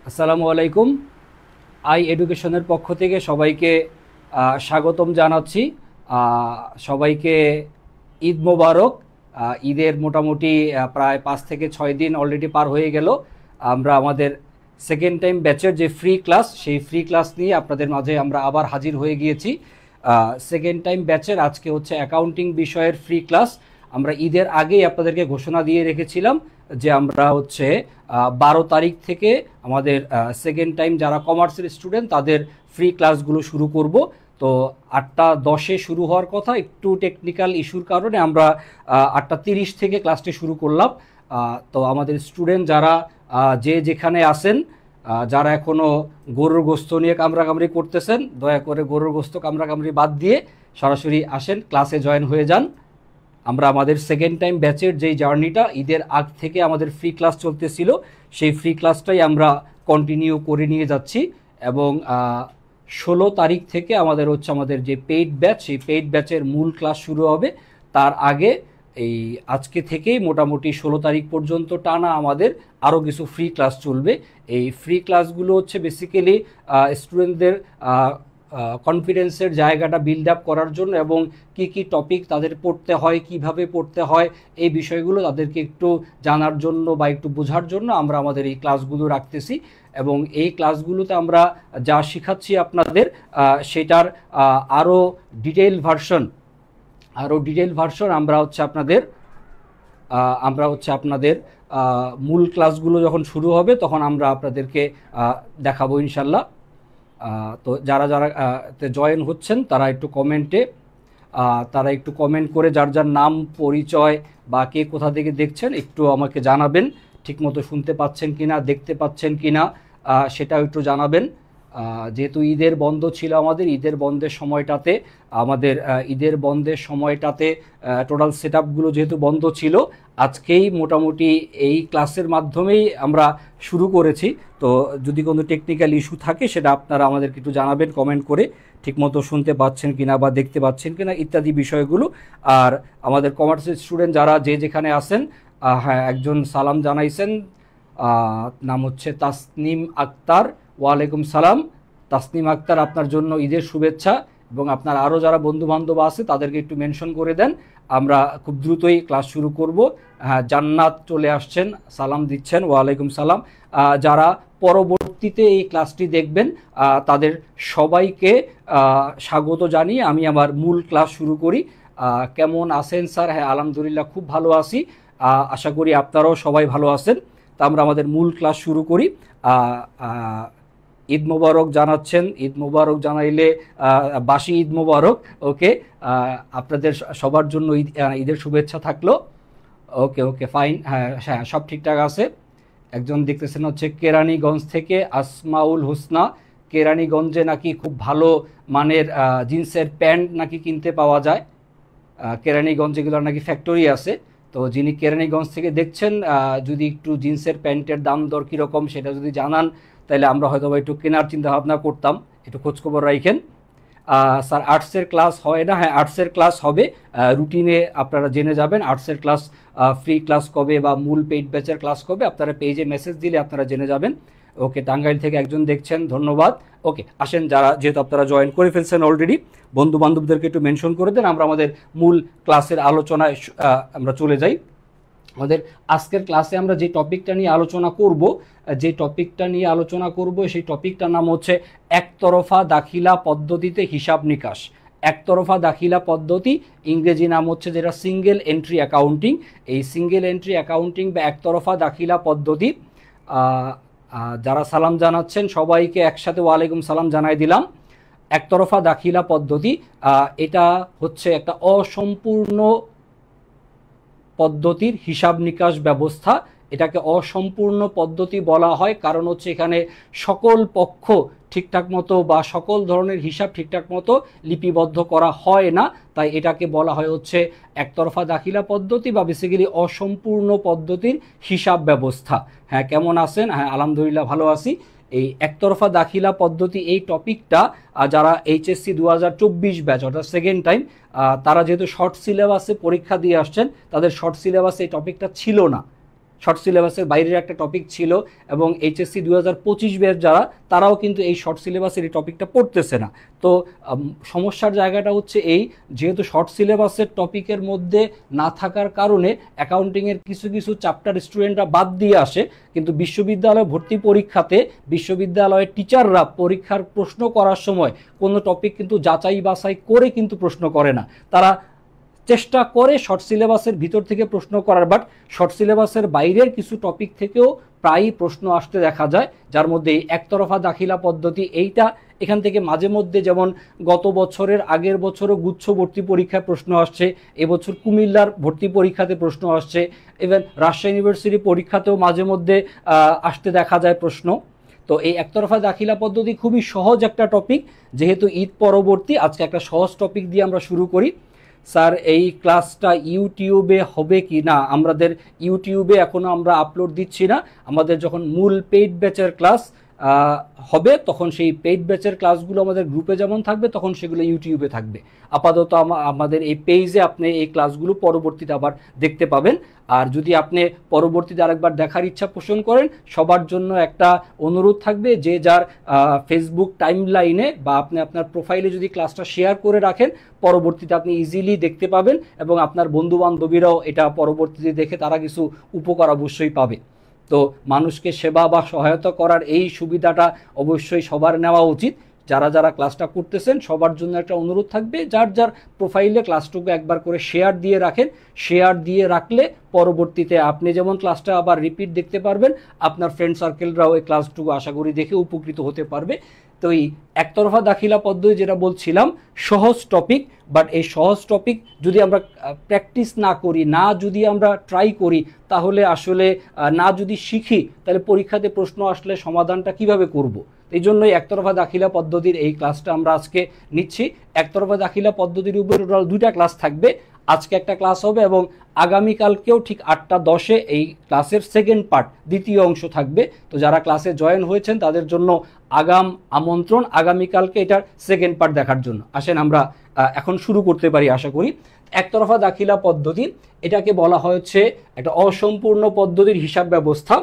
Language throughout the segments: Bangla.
আসসালামু আলাইকুম। আই এডুকেশনের পক্ষ থেকে সবাইকে স্বাগতম জানাচ্ছি। সবাইকে ঈদ মোবারক। ঈদের মোটামুটি প্রায় 5 থেকে 6 দিন অলরেডি পার হয়ে গেল। আমরা আমাদের সেকেন্ড টাইম ব্যাচের যে ফ্রি ক্লাস, সেই ফ্রি ক্লাস নিয়ে আপনাদের মাঝে আমরা আবার হাজির হয়ে গিয়েছি। সেকেন্ড টাইম ব্যাচের আজকে হচ্ছে অ্যাকাউন্টিং বিষয়ের ফ্রি ক্লাস। আমরা ঈদের আগেই আপনাদেরকে ঘোষণা দিয়ে রেখেছিলাম যে আমরা হচ্ছে 12 তারিখ থেকে আমাদের সেকেন্ড টাইম যারা কমার্সের স্টুডেন্ট তাদের ফ্রি ক্লাসগুলো শুরু করব। তো 8টা 10-এ শুরু হওয়ার কথা, একটু টেকনিক্যাল ইস্যুর কারণে আমরা 8টা 30 থেকে ক্লাসটি শুরু করলাম। তো আমাদের স্টুডেন্ট যারা যে যেখানে আছেন, যারা এখনও গরুর গোস্ত নিয়ে কামড়াকামড়ি করতেছেন, দয়া করে গরুর গোস্ত কামড়াকামড়ি বাদ দিয়ে সরাসরি আসেন, ক্লাসে জয়েন হয়ে যান। আমরা আমাদের সেকেন্ড টাইম ব্যাচের যেই জার্নিটা ঈদের আগ থেকে আমাদের ফ্রি ক্লাস চলতেছিল, সেই ফ্রি ক্লাসটাই আমরা কন্টিনিউ করে নিয়ে যাচ্ছি। এবং 16 তারিখ থেকে আমাদের যে পেইড ব্যাচ, সেই পেইড ব্যাচের মূল ক্লাস শুরু হবে। তার আগে এই আজকে থেকেই মোটামুটি 16 তারিখ পর্যন্ত টানা আমাদের আরও কিছু ফ্রি ক্লাস চলবে। এই ফ্রি ক্লাসগুলো হচ্ছে বেসিক্যালি স্টুডেন্টদের কনফিডেন্সের জায়গাটা বিল্ড আপ করার জন্য, এবং কি কি টপিক তাদের পড়তে হয়, কিভাবে পড়তে হয়, এই বিষয়গুলো তাদেরকে একটু জানার জন্য বা একটু বোঝার জন্য আমরা আমাদের এই ক্লাসগুলো রাখতেছি। এবং এই ক্লাসগুলোতে আমরা যা শেখাচ্ছি আপনাদের, সেটার আরও ডিটেইল ভার্সন আমরা হচ্ছে আপনাদের মূল ক্লাসগুলো যখন শুরু হবে তখন আমরা আপনাদেরকে দেখাবো ইনশাল্লাহ। তো যারা যারা জয়েন হচ্ছেন তারা একটু কমেন্ট করে যার যার নাম, পরিচয় বা কে কোথা থেকে দেখছেন একটু আমাকে জানাবেন। ঠিকমতো শুনতে পাচ্ছেন কিনা, দেখতে পাচ্ছেন কিনা সেটাও একটু জানাবেন। যেহেতু ঈদের বন্ধ ছিল, ঈদের বন্ধের সময়টাতে টোটাল সেট আপগুলো যেহেতু বন্ধ ছিল, আজকেই মোটামুটি এই ক্লাসের মাধ্যমেই আমরা শুরু করেছি। তো যদি কোনো টেকনিক্যাল ইস্যু থাকে সেটা আপনারা আমাদেরকে একটু জানাবেন কমেন্ট করে, ঠিকমতো শুনতে পাচ্ছেন কিনা বা দেখতে পাচ্ছেন কিনা ইত্যাদি বিষয়গুলো। আর আমাদের কমার্সের স্টুডেন্ট যারা যে যেখানে আছেন, হ্যাঁ, একজন সালাম জানাইছেন, নাম হচ্ছে তাসনিম আক্তার। ওয়ালাইকুম সালাম তাসনিম আক্তার, আপনার জন্য ঈদের শুভেচ্ছা। এবং আপনার আরও যারা বন্ধুবান্ধব আছে তাদেরকে একটু মেনশন করে দেন, আমরা খুব দ্রুতই ক্লাস শুরু করব। হ্যাঁ, জান্নাত চলে আসছেন, সালাম দিচ্ছেন, ওয়ালাইকুম সালাম। যারা পরবর্তীতে এই ক্লাসটি দেখবেন তাদের সবাইকে স্বাগত জানিয়ে আমি আমার মূল ক্লাস শুরু করি। কেমন আছেন স্যার? হ্যাঁ, আলহামদুলিল্লাহ খুব ভালো আছি, আশা করি আপনারাও সবাই ভালো আছেন। তা আমরা আমাদের মূল ক্লাস শুরু করি। ঈদ মোবারক জানাচ্ছেন, ঈদ মোবারক জানাইলে বাসি ঈদ মোবারক। ওকে, আপনাদের সবার জন্য ঈদের শুভেচ্ছা থাকলো। ওকে ওকে ফাইন, হ্যাঁ হ্যাঁ, সব ঠিকঠাক আছে। একজন দেখতেছেন হচ্ছে কেরানীগঞ্জ থেকে আসমাউল হোসনা। কেরানীগঞ্জে নাকি খুব ভালো মানের জিন্সের প্যান্ট নাকি কিনতে পাওয়া যায়। কেরানীগঞ্জে এগুলোর নাকি ফ্যাক্টরি আছে। তো যিনি কেরানীগঞ্জ থেকে দেখছেন, যদি একটু জিন্সের প্যান্টের দাম দর কীরকম সেটা যদি জানান, তাহলে আমরা হয়তো একটু কেনার চিন্তা ভাবনা করতাম। একটু খোঁজখবর রাখেন। স্যার আর্টসের ক্লাস হয় না? হ্যাঁ, আর্টসের ক্লাস হবে, রুটিনে আপনারা জেনে যাবেন আর্টসের ক্লাস ফ্রি ক্লাস কবে বা মূল পেইড ব্যাচের ক্লাস কবে, আপনারা পেজে মেসেজ দিলে আপনারা জেনে যাবেন। ওকে, টাঙ্গাইল থেকে একজন দেখছেন, ধন্যবাদ। ওকে, আসেন, যেহেতু আপনারা জয়েন করে ফেলছেন অলরেডি, বন্ধু বান্ধবদেরকে একটু মেনশন করে দেন, আমরা আমাদের মূল ক্লাসের আলোচনায় আমরা চলে যাই। আমাদের আজকের ক্লাসে আমরা যে টপিকটা নিয়ে আলোচনা করব, সেই টপিকটার নাম হচ্ছে একতরফা দাখিলা পদ্ধতিতে হিসাব নিকাশ। একতরফা দাখিলা পদ্ধতি, ইংরেজি নাম হচ্ছে যেটা সিঙ্গেল এন্ট্রি অ্যাকাউন্টিং। এই সিঙ্গেল এন্ট্রি অ্যাকাউন্টিং বা একতরফা দাখিলা পদ্ধতি, যারা সালাম জানাচ্ছেন সবাইকে একসাথে ওয়ালাইকুম সালাম জানাই দিলাম। একতরফা দাখিলা পদ্ধতি, এটা হচ্ছে একটা অসম্পূর্ণ পদ্ধতির হিসাব নিকাশ ব্যবস্থা। এটাকে অসম্পূর্ণ পদ্ধতি বলা হয় কারণ হচ্ছে এখানে সকল পক্ষ ঠিকঠাক মতো বা সকল ধরনের হিসাব ঠিকঠাক মতো লিপিবদ্ধ করা হয় না, তাই এটাকে বলা হয় হচ্ছে একতরফা দাখিলা পদ্ধতি বা বেসিক্যালি অসম্পূর্ণ পদ্ধতির হিসাব ব্যবস্থা। হ্যাঁ, কেমন আছেন? হ্যাঁ, আলহামদুলিল্লাহ ভালো আছি। এই একতরফা দাখিলা পদ্ধতি, এই টপিকটা যারা এইচএসসি 2024 ব্যাচ অর্থাৎ সেকেন্ড টাইম, তারা যেহেতু শর্ট সিলেবাসে পরীক্ষা দিয়ে আসছেন, তাদের শর্ট সিলেবাসে এই টপিকটা ছিল না। শর্ট সিলেবাসের বাইরের একটা টপিক ছিল, এবং এইচএসসি 2025 ব্যাচ যারা, তারাও কিন্তু এই শর্ট সিলেবাসের এই টপিকটা পড়তেছে না। তো সমস্যার জায়গাটা হচ্ছে এই, যেহেতু শর্ট সিলেবাসের টপিকের মধ্যে না থাকার কারণে অ্যাকাউন্টিংয়ের কিছু কিছু চ্যাপ্টার স্টুডেন্টরা বাদ দিয়ে আসে, কিন্তু বিশ্ববিদ্যালয় ভর্তি পরীক্ষাতে বিশ্ববিদ্যালয়ের টিচাররা পরীক্ষার প্রশ্ন করার সময় কোনো টপিক কিন্তু যাচাই বাছাই করে কিন্তু প্রশ্ন করে না। তারা চেষ্টা করে শর্ট সিলেবাসের ভিতর থেকে প্রশ্ন করার, বাট শর্ট সিলেবাসের বাইরের কিছু টপিক থেকেও প্রায়ই প্রশ্ন আসতে দেখা যায়, যার মধ্যে একতরফা দাখিলা পদ্ধতি এইটা এখান থেকে মাঝে মধ্যে, যেমন গত বছরের আগের বছরও গুচ্ছ ভর্তি পরীক্ষায় প্রশ্ন আসছে, এবছর কুমিল্লার ভর্তি পরীক্ষাতে প্রশ্ন আসছে, ইভেন রাজশাহী ইউনিভার্সিটি পরীক্ষাতেও মাঝে মধ্যে আসতে দেখা যায় প্রশ্ন। তো এই একতরফা দাখিলা পদ্ধতি খুবই সহজ একটা টপিক, যেহেতু ঈদ পরবর্তী আজকে একটা সহজ টপিক দিয়ে আমরা শুরু করি। স্যার এই ক্লাসটা ইউটিউবে হবে কি না? আমাদের ইউটিউবে এখনও আমরা আপলোড দিচ্ছি না, আমাদের যখন মূল পেইড ব্যাচের ক্লাস হবে তখন সেই পেইড ব্যাচের ক্লাসগুলো আমাদের গ্রুপে যেমন থাকবে তখন সেগুলো ইউটিউবে থাকবে। আপাতত আমাদের এই পেজে আপনি এই ক্লাসগুলো পরবর্তীতে আবার দেখতে পাবেন। আর যদি আপনি পরবর্তীতে আরেকবার দেখার ইচ্ছা পোষণ করেন, সবার জন্য একটা অনুরোধ থাকবে, যে যার ফেসবুক টাইমলাইনে বা আপনি আপনার প্রোফাইলে যদি ক্লাসটা শেয়ার করে রাখেন, পরবর্তীতে আপনি ইজিলি দেখতে পাবেন এবং আপনার বন্ধুবান্ধবীরাও এটা পরবর্তীতে দেখে তারা কিছু উপকার অবশ্যই পাবে। তো মানুষকে সেবা বা সহায়তা করার এই সুবিধাটা অবশ্যই সবার নেওয়া উচিত। যারা যারা ক্লাসটা করতেছেন সবার জন্য একটা অনুরোধ থাকবে, যার যার প্রোফাইলে ক্লাসটুকু একবার করে শেয়ার দিয়ে রাখেন। শেয়ার দিয়ে রাখলে পরবর্তীতে আপনি যেমন ক্লাসটা আবার রিপিট দেখতে পারবেন, আপনার ফ্রেন্ড সার্কেলরাও এই ক্লাসটুকু আশা করি দেখে উপকৃত হতে পারবে। তো এই একতরফা দাখিলা পদ্ধতি যেটা বলছিলাম, সহজ টপিক, বাট এই সহজ টপিক যদি আমরা প্র্যাকটিস না করি, না যদি আমরা ট্রাই করি, তাহলে আসলে না যদি শিখি, তাহলে পরীক্ষাতে প্রশ্ন আসলে সমাধানটা কিভাবে করব। এই জন্যই একতরফা দাখিলা পদ্ধতির এই ক্লাসটা আমরা আজকে নিচ্ছি। একতরফা দাখিলা পদ্ধতির উপর দুইটা ক্লাস থাকবে, আজকে একটা ক্লাস হবে এবং আগামীকালকেও ঠিক 8টা 10-এ এই ক্লাসের সেকেন্ড পার্ট, দ্বিতীয় অংশ থাকবে। তো যারা ক্লাসে জয়েন হয়েছেন তাদের জন্য আমন্ত্রণ আগামীকালকে এটার সেকেন্ড পার্ট দেখার জন্য। আসেন আমরা এখন শুরু করতে পারি আশা করি। একতরফা দাখিলা পদ্ধতি, এটাকে বলা হয়েছে একটা অসম্পূর্ণ পদ্ধতির হিসাব ব্যবস্থা।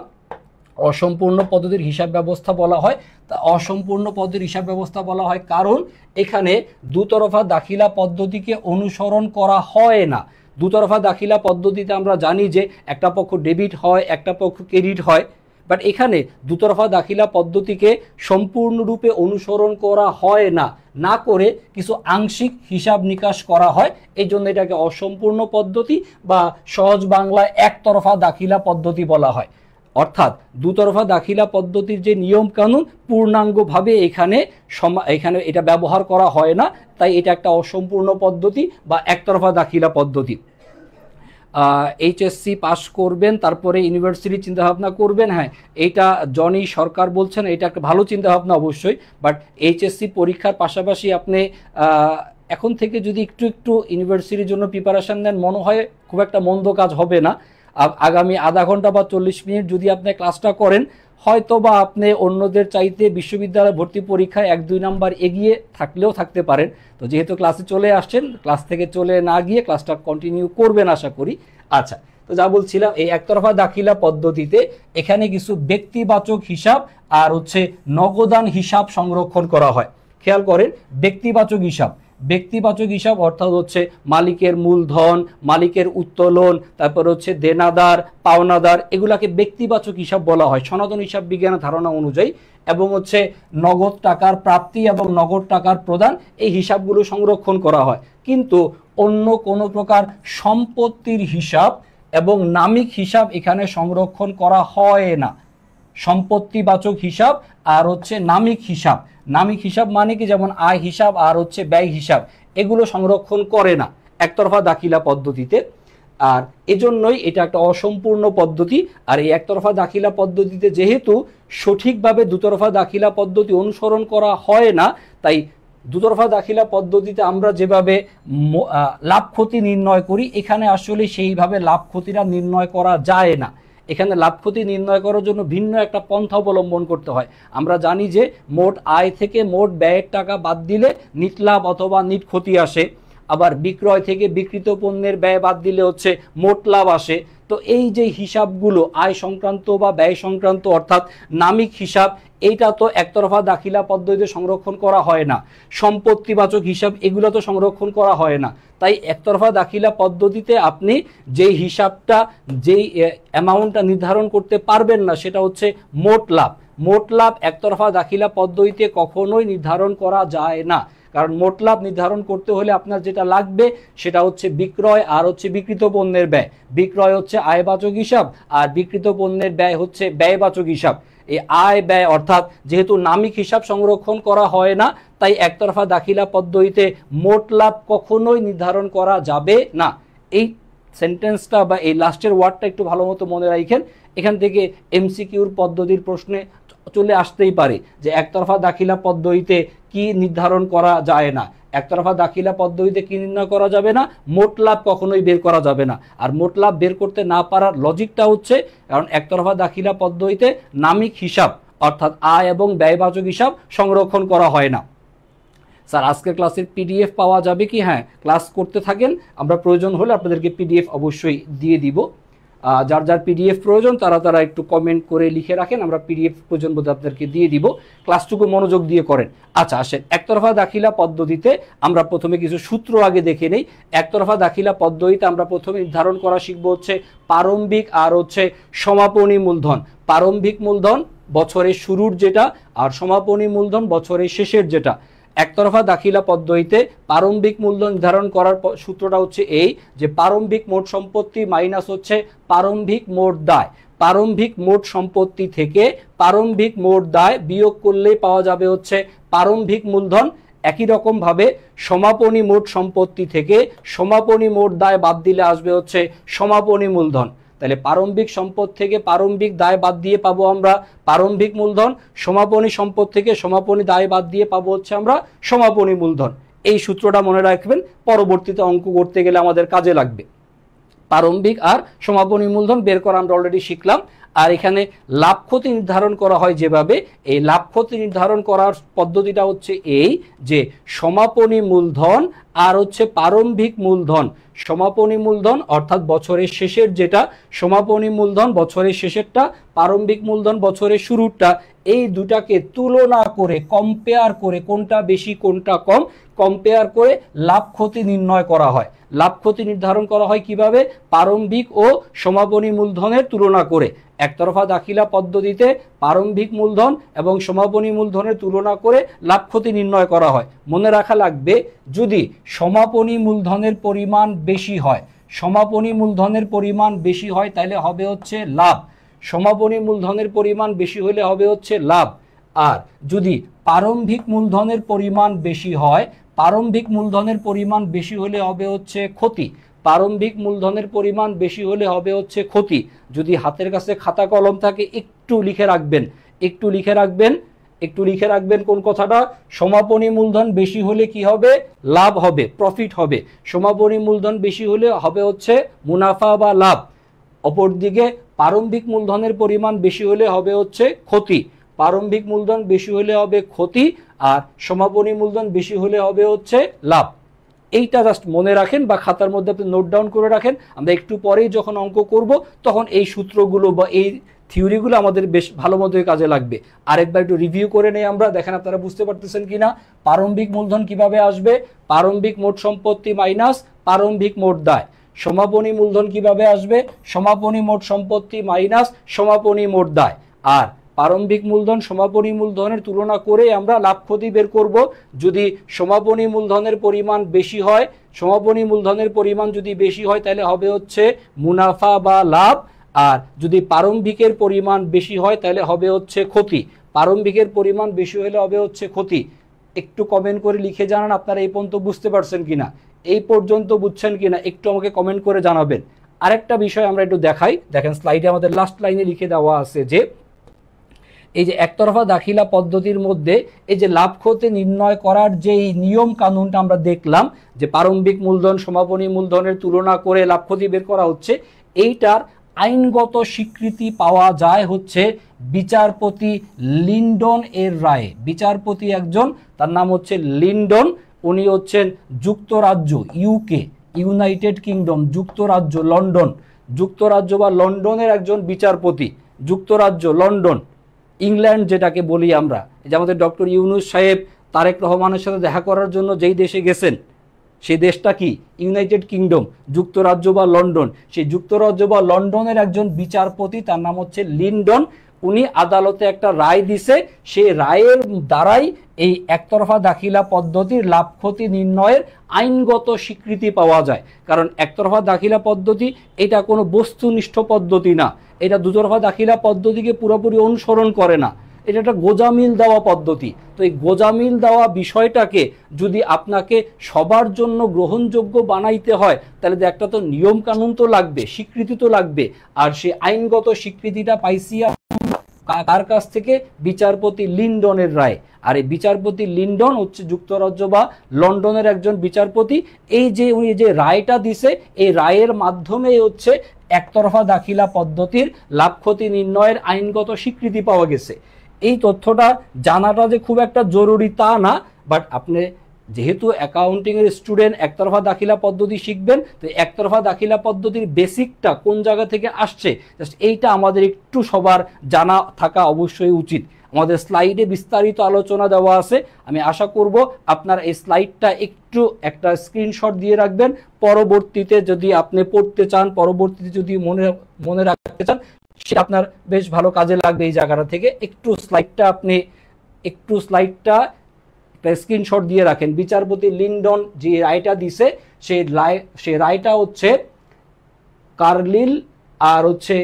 অসম্পূর্ণ পদ্ধতির হিসাব ব্যবস্থা বলা হয়, তা অসম্পূর্ণ পদ্ধতির হিসাব ব্যবস্থা বলা হয় কারণ এখানে দুতরফা দাখিলা পদ্ধতিকে অনুসরণ করা হয় না। দুতরফা দাখিলা পদ্ধতিতে আমরা জানি যে একটা পক্ষ ডেবিট হয়, একটা পক্ষ ক্রেডিট হয়, বাট এখানে দুতরফা দাখিলা পদ্ধতিকে সম্পূর্ণরূপে অনুসরণ করা হয় না, না করে কিছু আংশিক হিসাব নিকাশ করা হয়। এই জন্য এটাকে অসম্পূর্ণ পদ্ধতি বা সহজ বাংলায় একতরফা দাখিলা পদ্ধতি বলা হয়। অর্থাৎ দুতরফা দাখিলা পদ্ধতির যে নিয়ম কানুন পূর্ণাঙ্গভাবে এখানে এটা ব্যবহার করা হয় না, তাই এটা একটা অসম্পূর্ণ পদ্ধতি বা একতরফা দাখিলা পদ্ধতি। এইচএসসি পাস করবেন তারপরে ইউনিভার্সিটি চিন্তাভাবনা করবেন, হ্যাঁ এইটা জনি সরকার বলছেন, এটা একটা ভালো চিন্তাভাবনা অবশ্যই, বাট এইচএসসি পরীক্ষার পাশাপাশি আপনি এখন থেকে যদি একটু একটু ইউনিভার্সিটির জন্য প্রিপারেশান নেন, মনে হয় খুব একটা মন্দ কাজ হবে না। আগামী আধা ঘন্টা বা 40 মিনিট যদি আপনি ক্লাসটা করেন, হয়তো বা আপনি অন্যদের চাইতে বিশ্ববিদ্যালয় ভর্তি পরীক্ষায় 1-2 নাম্বার এগিয়ে থাকলেও থাকতে পারেন। তো যেহেতু ক্লাসে চলে আসছেন, ক্লাস থেকে চলে না গিয়ে ক্লাসটা কন্টিনিউ করবেন আশা করি। আচ্ছা, তো যা বলছিলাম, এই একতরফা দাখিলা পদ্ধতিতে এখানে কিছু ব্যক্তিবাচক হিসাব আর নগদান হিসাব সংরক্ষণ করা হয়। খেয়াল করেন, ব্যক্তিবাচক হিসাব, ব্যক্তিবাচক হিসাব অর্থাৎ মালিকের মূলধন, মালিকের উত্তোলন, তারপর দেনাদার, পাওনাদার, এগুলাকে ব্যক্তিবাচক হিসাব বলা হয় সনাতন হিসাব বিজ্ঞানের ধারণা অনুযায়ী। এবং নগদ টাকার প্রাপ্তি এবং নগদ টাকার প্রদান, এই হিসাবগুলো সংরক্ষণ করা হয়। কিন্তু অন্য কোনো প্রকার সম্পত্তির হিসাব এবং নামিক হিসাব এখানে সংরক্ষণ করা হয় না। সম্পত্তিবাচক হিসাব আর নামিক হিসাব, নামিক হিসাব মানে কি, যেমন আয় হিসাব আর ব্যয় হিসাব, এগুলো সংরক্ষণ করে না একতরফা দাখিলা পদ্ধতিতে। আর এজন্যই এটা একটা অসম্পূর্ণ পদ্ধতি। আর এই একতরফা দাখিলা পদ্ধতিতে যেহেতু সঠিকভাবে দুতরফা দাখিলা পদ্ধতি অনুসরণ করা হয় না, তাই দুতরফা দাখিলা পদ্ধতিতে আমরা যেভাবে লাভ ক্ষতি নির্ণয় করি, এখানে আসলে সেইভাবে লাভ ক্ষতিটা নির্ণয় করা যায় না। এখানে লাভ ক্ষতি নির্ণয় করার জন্য ভিন্ন একটা পন্থা অবলম্বন করতে হয়। আমরা জানি যে মোট আয় থেকে মোট ব্যয়ের টাকা বাদ দিলে নিট লাভ অথবা নিট ক্ষতি আসে, আবার বিক্রয় থেকে বিক্রিত পণ্যের ব্যয় বাদ দিলে মোট লাভ আসে। তো এই যে হিসাবগুলো আয় সংক্রান্ত বা ব্যয় সংক্রান্ত অর্থাৎ নামিক হিসাব, এইটা তো একতরফা দাখিলা পদ্ধতিতে সংরক্ষণ করা হয় না। সম্পত্তিবাচক হিসাব এগুলো তো সংরক্ষণ করা হয় না। তাই একতরফা দাখিলা পদ্ধতিতে আপনি যেই হিসাবটা যেই অ্যামাউন্টটা নির্ধারণ করতে পারবেন না সেটা হচ্ছে মোট লাভ। মোট লাভ একতরফা দাখিলা পদ্ধতিতে কখনোই নির্ধারণ করা যায় না, কারণ মোট লাভ নির্ধারণ করতে হলে আপনার যেটা লাগবে সেটা হচ্ছে বিক্রয় আর হচ্ছে বিক্রিত পণ্যের ব্যয়। বিক্রয় হচ্ছে আয়বাচক হিসাব আর বিক্রিত পণ্যের ব্যয় হচ্ছে ব্যয়বাচক হিসাব। এই আয় ব্যয় অর্থাৎ যেহেতু নামিক হিসাব সংরক্ষণ করা হয় না, তাই একতরফা দাখিলা পদ্ধতিতে মোট লাভ কখনোই নির্ধারণ করা যাবে না। এই সেন্টেন্সটা বা এই লাস্টের ওয়ার্ডটা একটু ভালো মতো মনে রাখেন। এখান থেকে এমসিকিউর পদ্ধতির প্রশ্নে চলে আসতেই পারে যে একতরফা দাখিলা পদ্ধতিতে কি নির্ধারণ করা যায় না। একতরফা দাখিলা পদ্ধতিতে কি নির্ণয় করা যাবে না? মোট লাভ কখনোই বের করা যাবে না। আর মোট লাভ বের করতে না পারার লজিকটা হচ্ছে কারণ একতরফা দাখিলা পদ্ধতিতে নামিক হিসাব অর্থাৎ আয় এবং ব্যয়বাচক হিসাব সংরক্ষণ করা হয় না। স্যার আজকের ক্লাসের পিডিএফ পাওয়া যাবে কি? হ্যাঁ, ক্লাস করতে থাকেন, আমরা প্রয়োজন হলে আপনাদেরকে পিডিএফ অবশ্যই দিয়ে দিব। যার যার পিডিএফ প্রয়োজন তারা একটু কমেন্ট করে লিখে রাখেন, আমরা পিডিএফ প্রয়োজন বোধ আপনাদেরকে দিয়ে দিব। ক্লাসটুকু মনোযোগ দিয়ে করেন। আচ্ছা আসেন, একতরফা দাখিলা পদ্ধতিতে আমরা প্রথমে কিছু সূত্র আগে দেখে নেই। একতরফা দাখিলা পদ্ধতিতে আমরা প্রথমে নির্ধারণ করা শিখবো হচ্ছে প্রারম্ভিক আর হচ্ছে সমাপনী মূলধন। প্রারম্ভিক মূলধন বছরের শুরুর যেটা আর সমাপনী মূলধন বছরের শেষের যেটা। একতরফা দাখিলা পদ্ধতিতে প্রারম্ভিক মূলধন নির্ধারণ করার সূত্রটা হচ্ছে এই যে প্রারম্ভিক মোট সম্পত্তি মাইনাস হচ্ছে প্রারম্ভিক মোট দায়। প্রারম্ভিক মোট সম্পত্তি থেকে প্রারম্ভিক মোট দায় বিয়োগ করলেই পাওয়া যাবে হচ্ছে প্রারম্ভিক মূলধন। একই রকম ভাবে সমাপনী মোট সম্পত্তি থেকে সমাপনী মোট দায় বাদ দিলে আসবে হচ্ছে সমাপনী মূলধন। তাহলে প্রারম্ভিক সম্পদ থেকে প্রারম্ভিক দায় বাদ দিয়ে পাবো আমরা প্রারম্ভিক মূলধন, সমাপনী সম্পদ থেকে সমাপনী দায় বাদ দিয়ে পাবো হচ্ছে আমরা সমাপনী মূলধন। এই সূত্রটা মনে রাখবেন, পরবর্তীতে অঙ্ক করতে গেলে আমাদের কাজে লাগবে। প্রারম্ভিক আর সমাপনী মূলধন বের করা আমরা অলরেডি শিখলাম। আর এখানে লাভ ক্ষতি নির্ধারণ করা হয় যেভাবে, এই লাভ ক্ষতি নির্ধারণ করার পদ্ধতিটা হচ্ছে এই যে সমাপনী মূলধন আর হচ্ছে প্রারম্ভিক মূলধন। সমাপনী মূলধন অর্থাৎ বছরের শেষের যেটা, সমাপনী মূলধন বছরের শেষেরটা, প্রারম্ভিক মূলধন বছরের শুরুরটা, এই দুটাকে তুলনা করে কম্পেয়ার করে কোনটা বেশি কোনটা কম কম্পেয়ার করে লাভ ক্ষতি নির্ণয় করা হয়। লাভ ক্ষতি নির্ধারণ করা হয় কিভাবে? প্রারম্ভিক ও সমাপনী মূলধনের তুলনা করে। একতরফা দাখিলা পদ্ধতিতে প্রারম্ভিক মূলধন এবং সমাপনী মূলধনের তুলনা করে লাভ ক্ষতি নির্ণয় করা হয়। মনে রাখা লাগবে যদি সমাপনী মূলধনের পরিমাণ বেশি হয়, সমাপনী মূলধনের পরিমাণ বেশি হয় তাহলে হবে হচ্ছে লাভ। সমাপনী মূলধনের পরিমাণ বেশি হলে হবে হচ্ছে লাভ। আর যদি প্রারম্ভিক মূলধনের পরিমাণ বেশি হয়, প্রারম্ভিক মূলধনের পরিমাণ বেশি হলে হবে হচ্ছে ক্ষতি। প্রারম্ভিক মূলধনের পরিমাণ বেশি হলে হবে হচ্ছে ক্ষতি। যদি হাতের কাছে খাতা কলম থাকে একটু লিখে রাখবেন, একটু লিখে রাখবেন, একটু লিখে রাখবেন কোন কথাটা? সমাপনী মূলধন বেশি হলে কি হবে? লাভ হবে, প্রফিট হবে। সমাপনী মূলধন বেশি হলে হবে হচ্ছে মুনাফা বা লাভ। অপরদিকে প্রারম্ভিক মূলধনের পরিমাণ বেশি হলে হবে হচ্ছে ক্ষতি। প্রারম্ভিক মূলধন বেশি হলে হবে ক্ষতি আর সমাপনী মূলধন বেশি হলে হবে হচ্ছে লাভ। এইটা জাস্ট মনে রাখেন বা খাতার মধ্যে আপনি নোট ডাউন করে রাখেন। আমরা একটু পরেই যখন অঙ্ক করব তখন এই সূত্রগুলো বা এই থিওরিগুলো আমাদের বেশ ভালো মতোই কাজে লাগবে। আরেকবার একটু রিভিউ করে নেই আমরা, দেখেন আপনারা বুঝতে পারতেছেন কিনা। প্রারম্ভিক মূলধন কিভাবে আসবে? প্রারম্ভিক মোট সম্পত্তি মাইনাস প্রারম্ভিক মোট দায়। সমাপনী মূলধন কিভাবে আসবে? সমাপনী মোট সম্পত্তি মাইনাস সমাপনী মোট দায়। আর প্রারম্ভিক মূলধন সমাপনী মূলধনের তুলনা করে আমরা লাভ ক্ষতি বের করব। যদি সমাপনী মূলধনের পরিমাণ বেশি হয়, সমাপনী মূলধনের পরিমাণ যদি বেশি হয় তাহলে হবে হচ্ছে মুনাফা বা লাভ। আর যদি প্রারম্ভিকের পরিমাণ বেশি হয় তাহলে হবে হচ্ছে ক্ষতি। প্রারম্ভিকের পরিমাণ বেশি হলে হবে হচ্ছে ক্ষতি। একটু কমেন্ট করে লিখে জানান আপনারা এই পর্যন্ত বুঝতে পারছেন কিনা, এই পর্যন্ত বুঝছেন কিনা একটু আমাকে কমেন্ট করে জানাবেন। আরেকটা বিষয় আমরা একটু দেখাই, দেখেন স্লাইডে আমাদের লাস্ট লাইনে লিখে দেওয়া আছে যে এই যে একতরফা দাখিলা পদ্ধতির মধ্যে এই যে লাভ ক্ষতি নির্ণয় করার যেই নিয়ম কানুনটা আমরা দেখলাম যে প্রারম্ভিক মূলধন সমাপনী মূলধনের তুলনা করে লাভ ক্ষতি বের করা হচ্ছে, এইটার আইনগত স্বীকৃতি পাওয়া যায় হচ্ছে বিচারপতি লিন্ডন এর রায়ে। বিচারপতি একজন, তার নাম হচ্ছে লিন্ডন, উনি হচ্ছেন যুক্তরাজ্য, ইউকে, ইউনাইটেড কিংডম, যুক্তরাজ্য, লন্ডন। যুক্তরাজ্য বা লন্ডনের একজন বিচারপতি, যুক্তরাজ্য লন্ডন ইংল্যান্ড যেটাকে বলি আমরা, যে আমাদের ডক্টর ইউনূস সাহেব তারেক রহমানের সাথে দেখা করার জন্য যেই দেশে গেছেন সেই দেশটা কি? ইউনাইটেড কিংডম, যুক্তরাজ্য বা লন্ডন। সেই যুক্তরাজ্য বা লন্ডনের একজন বিচারপতি, তার নাম হচ্ছে লিন্ডন, উনি আদালতে একটা রায় দিছে। সেই রায়ের দ্বারাই এই একতরফা দাখিলা পদ্ধতির লাভ ক্ষতি নির্ণয়ের আইনগত স্বীকৃতি পাওয়া যায়। কারণ একতরফা দাখিলা পদ্ধতি এটা কোনো বস্তুনিষ্ঠ পদ্ধতি না, এটা দুতরফা দাখিলা পদ্ধতিকে পুরোপুরি অনুসরণ করে না, এটা একটা গোজামিল দেওয়া পদ্ধতি। তো এই গোজামিল দেওয়া বিষয়টাকে যদি আপনাকে সবার জন্য গ্রহণযোগ্য বানাইতে হয়, তাহলে একটা তো নিয়ম কানুন তো লাগবে, স্বীকৃতি তো লাগবে। আর সেই আইনগত স্বীকৃতিটা পাইছি কার কাছ থেকে? বিচারপতি লিন্ডনের রায়। আর এই বিচারপতি লিন্ডন হচ্ছে যুক্তরাজ্য বা লন্ডনের একজন বিচারপতি। এই যে উনি যে রায়টা দিছে, এই রায়ের মাধ্যমে হচ্ছে একতরফা দাখিলা পদ্ধতির লাভ ক্ষতি নির্ণয়ের আইনগত স্বীকৃতি পাওয়া গেছে। এই তথ্যটা জানাটা যে খুব একটা জরুরি তা না, বাট আপনি যেহেতু অ্যাকাউন্টিংয়ের স্টুডেন্ট, একতরফা দাখিলা পদ্ধতি শিখবেন, তো একতরফা দাখিলা পদ্ধতির বেসিকটা কোন জায়গা থেকে আসছে জাস্ট এইটা আমাদের একটু সবার জানা থাকা অবশ্যই উচিত। আমাদের স্লাইডে বিস্তারিত আলোচনা দেওয়া আছে, আমি আশা করব আপনার এই স্লাইডটা একটু একটা স্ক্রিনশট দিয়ে রাখবেন। পরবর্তীতে যদি আপনি পড়তে চান, পরবর্তীতে যদি মনে রাখতে চান, সেটা আপনার বেশ ভালো কাজে লাগবে। এই জায়গাটা থেকে একটু স্লাইডটা স্ক্রিনশট দিয়ে রাখেন। বিচারপতি লিন্ডন যে রায়টা দিছে, সেই রায়টা হচ্ছে কার্লিল আর হচ্ছে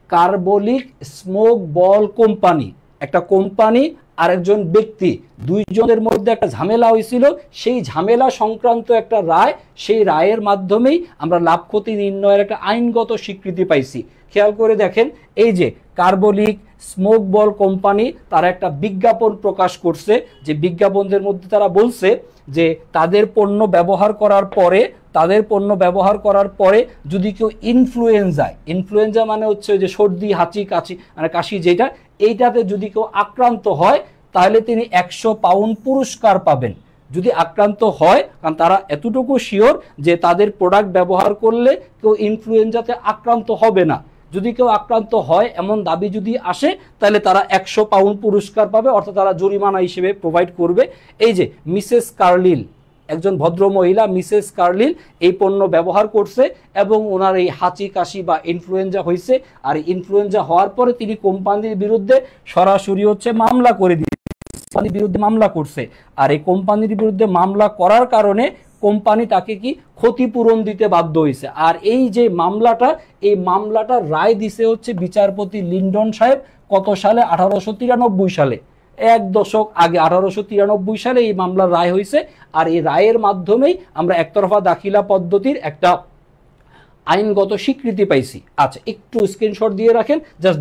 কার্বলিক স্মোক বল কোম্পানি, একটা কোম্পানি আর একজন ব্যক্তি, দুইজনের মধ্যে একটা ঝামেলা হয়েছিল। সেই ঝামেলা সংক্রান্ত একটা রায়, সেই রায়ের মাধ্যমেই আমরা লাভ ক্ষতি নির্ণয়ের একটা আইনগত স্বীকৃতি পাইছি। খেয়াল করে দেখেন, এই যে কার্বলিক স্মোক বল কোম্পানি তারা একটা বিজ্ঞাপন প্রকাশ করছে, যে বিজ্ঞাপনদের মধ্যে তারা বলছে যে তাদের পণ্য ব্যবহার করার পরে যদি কেউ ইনফ্লুয়েঞ্জা মানে হচ্ছে যে সর্দি কাশি মানে কাশি যেটা, এইটাতে যদি কেউ আক্রান্ত হয় তাহলে তিনি 100 পাউন্ড পুরস্কার পাবেন। যদি আক্রান্ত হয়, কারণ তারা এতটুকু শিওর যে তাদের প্রোডাক্ট ব্যবহার করলে কেউ ইনফ্লুয়েঞ্জাতে আক্রান্ত হবে না। যদি কেউ আক্রান্ত হয় এমন দাবি যদি আসে, তাহলে তারা 100 পাউন্ড পুরস্কার পাবে, অর্থাৎ তারা জরিমানা হিসেবে প্রোভাইড করবে। এই যে মিসেস কার্লিল, একজন ভদ্র মহিলা মিসেস কার্লিল এই পণ্য ব্যবহার করছে এবং ওনার এই কাশি বা ইনফ্লুয়েঞ্জা হয়েছে। আর ইনফ্লুয়েঞ্জা হওয়ার পরে তিনি কোম্পানির বিরুদ্ধে সরাসরি হচ্ছে মামলা করে দিয়ে মামলা করছে। আর এই কোম্পানির বিরুদ্ধে মামলা করার কারণে কোম্পানি তাকে কি ক্ষতিপূরণ দিতে বাধ্য হয়েছে। আর এই যে মামলাটা রায় দিছে হচ্ছে বিচারপতি লিন্ডন সাহেব কত সালে? 1893 সালে, এক দশক আগে 1893 সালে এই মামলার রায় হয়েছে। আর এই রায়ের মাধ্যমেই আমরা একতরফা দাখিলা পদ্ধতির একটা আইনগত স্বীকৃতি পাইছি। আচ্ছা, একটু স্ক্রিনশট দিয়ে রাখেন জাস্ট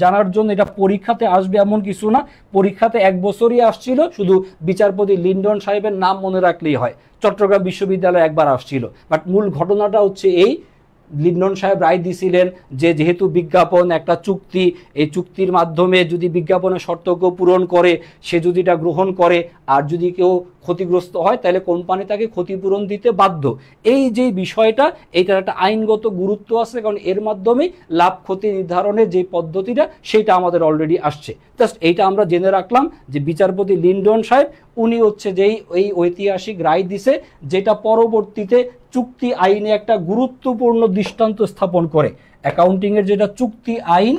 জানার জন্য। এটা পরীক্ষাতে আসবে এমন কিছু না, পরীক্ষাতে 1 বছরই আসছিল, শুধু বিচারপতি লিন্ডন সাহেবের নাম মনে রাখলেই হয়। চট্টগ্রাম বিশ্ববিদ্যালয়ে একবার আসছিল, বাট মূল ঘটনাটা হচ্ছে এই, লিন্ডন সাহেব রায় দিয়েছিলেন যে যেহেতু বিজ্ঞাপন একটা চুক্তি, এই চুক্তির মাধ্যমে যদি বিজ্ঞাপনের শর্তকেও পূরণ করে, সে যদি এটা গ্রহণ করে, আর যদি কেউ ক্ষতিগ্রস্ত হয় তাহলে কোম্পানি তাকে ক্ষতিপূরণ দিতে বাধ্য। এই যে বিষয়টা, এইটার একটা আইনগত গুরুত্ব আছে, কারণ এর মাধ্যমে লাভ ক্ষতি নির্ধারণের যে পদ্ধতিটা সেটা আমাদের অলরেডি আসছে। জাস্ট এইটা আমরা জেনে রাখলাম যে বিচারপতি লিন্ডন সাহেব উনি হচ্ছে যেই এই ঐতিহাসিক রায় দিছে, যেটা পরবর্তীতে চুক্তি আইনে একটা গুরুত্বপূর্ণ দৃষ্টান্ত স্থাপন করে। অ্যাকাউন্টিংয়ের যেটা চুক্তি আইন,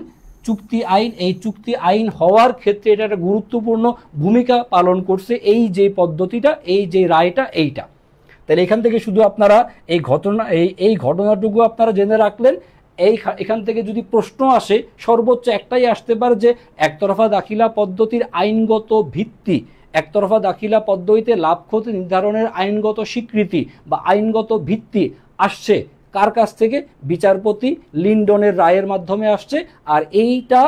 এই চুক্তি আইন হওয়ার ক্ষেত্রে এটা একটা গুরুত্বপূর্ণ ভূমিকা পালন করছে এই যে পদ্ধতিটা, এই যে রায়টা, এইটা। তাহলে এখান থেকে শুধু আপনারা এই ঘটনাটুকু আপনারা জেনে রাখলেন। এখান থেকে যদি প্রশ্ন আসে, সর্বোচ্চ একটাই আসতে পারে যে একতরফা দাখিলা পদ্ধতির আইনগত ভিত্তি, একতরফা দাখিলা পদ্ধতিতে লাভ ক্ষতি নির্ধারণের আইনগত স্বীকৃতি বা আইনগত ভিত্তি আসছে কার কাছ থেকে? বিচারপতি লিন্ডনের রায়ের মাধ্যমে আসছে। আর এইটা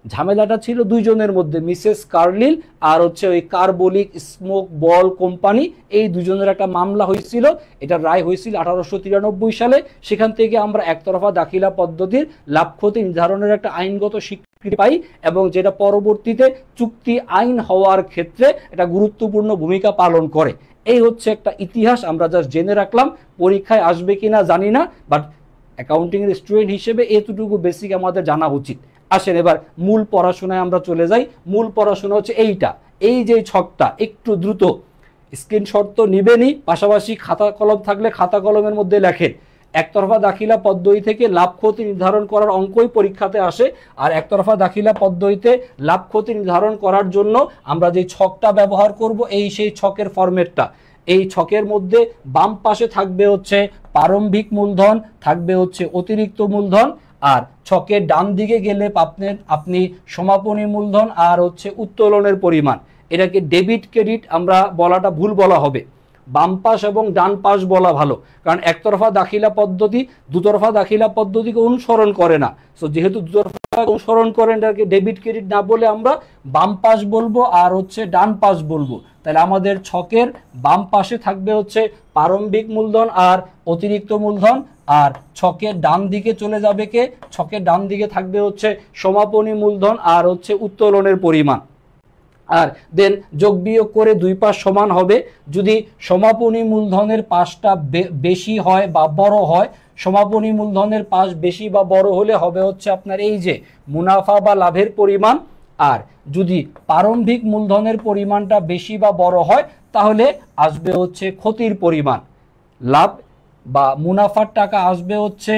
ঝামেলাটা ছিল দুইজনের মধ্যে, মিসেস কার্লিল আর হচ্ছে ওই কার্বলিক স্মোক বল কোম্পানি, এই দুজনের একটা মামলা হয়েছিল। এটা রায় হয়েছিল 1893 সালে। সেখান থেকে আমরা একতরফা দাখিলা পদ্ধতির লাভ ক্ষতি নির্ধারণের একটা আইনগত স্বীকৃতি পাই, এবং যেটা পরবর্তীতে চুক্তি আইন হওয়ার ক্ষেত্রে একটা গুরুত্বপূর্ণ ভূমিকা পালন করে। এই হচ্ছে একটা ইতিহাস, আমরা জাস্ট জেনে রাখলাম। পরীক্ষায় আসবে কিনা জানি না, বাট অ্যাকাউন্টিং এর স্টুডেন্ট হিসেবে এতটুকু বেসিক আমাদের জানা উচিত। আসেন এবার মূল পড়াশোনায় আমরা চলে যাই। মূল পড়াশোনা হচ্ছে এইটা, এই যে ছকটা একটু দ্রুত স্ক্রিনশট তো নিবেনই, পাশাপাশি খাতা কলম থাকলে খাতা কলমের মধ্যে লেখেন। একতরফা দাখিলা পদ্ধতি থেকে লাভ ক্ষতি নির্ধারণ করার অঙ্কই পরীক্ষাতে আসে, আর একতরফা দাখিলা পদ্ধতিতে লাভ ক্ষতি নির্ধারণ করার জন্য আমরা যে ছকটা ব্যবহার করব এই সেই ছকের ফরম্যাটটা। এই ছকের মধ্যে বাম পাশে থাকবে হচ্ছে প্রারম্ভিক মূলধন, থাকবে হচ্ছে অতিরিক্ত মূলধন, আর ছকের ডান দিকে গেলে আপনি সমাপনী মূলধন আর হচ্ছে উত্তোলনের পরিমাণ। এটাকে ডেবিট ক্রেডিট আমরা বলাটা ভুল বলা হবে, বাম পাশ এবং ডান পাশ বলা ভালো, কারণ একতরফা দাখিলা পদ্ধতি দুতরফা দাখিলা পদ্ধতিকে অনুসরণ করে না। সো যেহেতু দুতরফা অনুসরণ করেন, এটাকে ডেবিট ক্রেডিট না বলে আমরা বাম পাশ বলবো আর হচ্ছে ডান পাশ বলবো। তাহলে আমাদের ছকের বাম পাশে থাকবে হচ্ছে প্রারম্ভিক মূলধন আর অতিরিক্ত মূলধন, আর ছকের ডান দিকে চলে যাবে কে, ছকের ডান দিকে থাকবে হচ্ছে সমাপনী মূলধন আর হচ্ছে উত্তোলনের পরিমাণ। আর দেন যোগ বিয়োগ করে দুই পাশ সমান হবে। যদি সমাপনী মূলধনের পাশটা বেশি হয় বা বড় হয়, সমাপনী মূলধনের পাশ বেশি বা বড় হলে হবে হচ্ছে আপনার এই যে মুনাফা বা লাভের পরিমাণ। আর যদি প্রারম্ভিক মূলধনের পরিমাণটা বেশি বা বড় হয় তাহলে আসবে হচ্ছে ক্ষতির পরিমাণ। লাভ বা মুনাফার টাকা আসবে হচ্ছে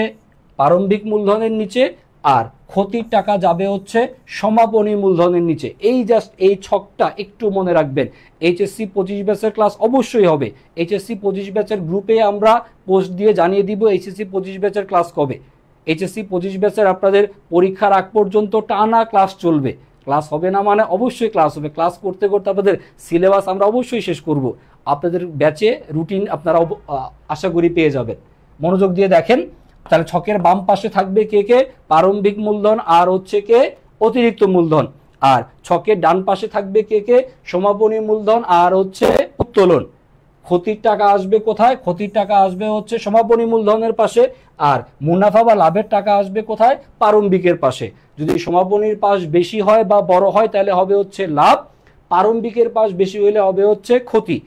প্রারম্ভিক মূলধনের নিচে, আর ক্ষতির টাকা যাবে হচ্ছে সমাপনী মূলধনের নিচে। এই জাস্ট এই ছকটা একটু মনে রাখবেন। এইচএসসি 25 ব্যাচের ক্লাস অবশ্যই হবে। এইচএসসি 25 ব্যাচের গ্রুপে আমরা পোস্ট দিয়ে জানিয়ে দিব এইচএসসি 25 ব্যাচের ক্লাস কবে। এইচএসসি 25 ব্যাচের আপনাদের পরীক্ষার আগ পর্যন্ত টানা ক্লাস চলবে। ক্লাস হবে না মানে অবশ্যই ক্লাস হবে। ক্লাস করতে করতে আপনাদের সিলেবাস আমরা অবশ্যই শেষ করব। আপনাদের ব্যাচে রুটিন আপনারা আশা করি পেয়ে যাবেন। মনোযোগ দিয়ে দেখেন। তাহলে ছকের বাম পাশে থাকবে কে কে, প্রারম্ভিক মূলধন আর হচ্ছে কে অতিরিক্ত মূলধন। আর ছকের ডান পাশে থাকবে কে কে, সমাপনী মূলধন আর হচ্ছে উত্তোলন। ক্ষতির টাকা আসবে কোথায়, ক্ষতির টাকা আসবে হচ্ছে সমাপনী মূলধনের পাশে, আর মুনাফা বা লাভের টাকা আসবে কোথায়, প্রারম্ভিকের পাশে। যদি সমাপনীর পাশ বেশি হয় বা বড় হয় তাহলে হবে হচ্ছে লাভ, প্রারম্ভিকের পাশ বেশি হলে হবে হচ্ছে ক্ষতি।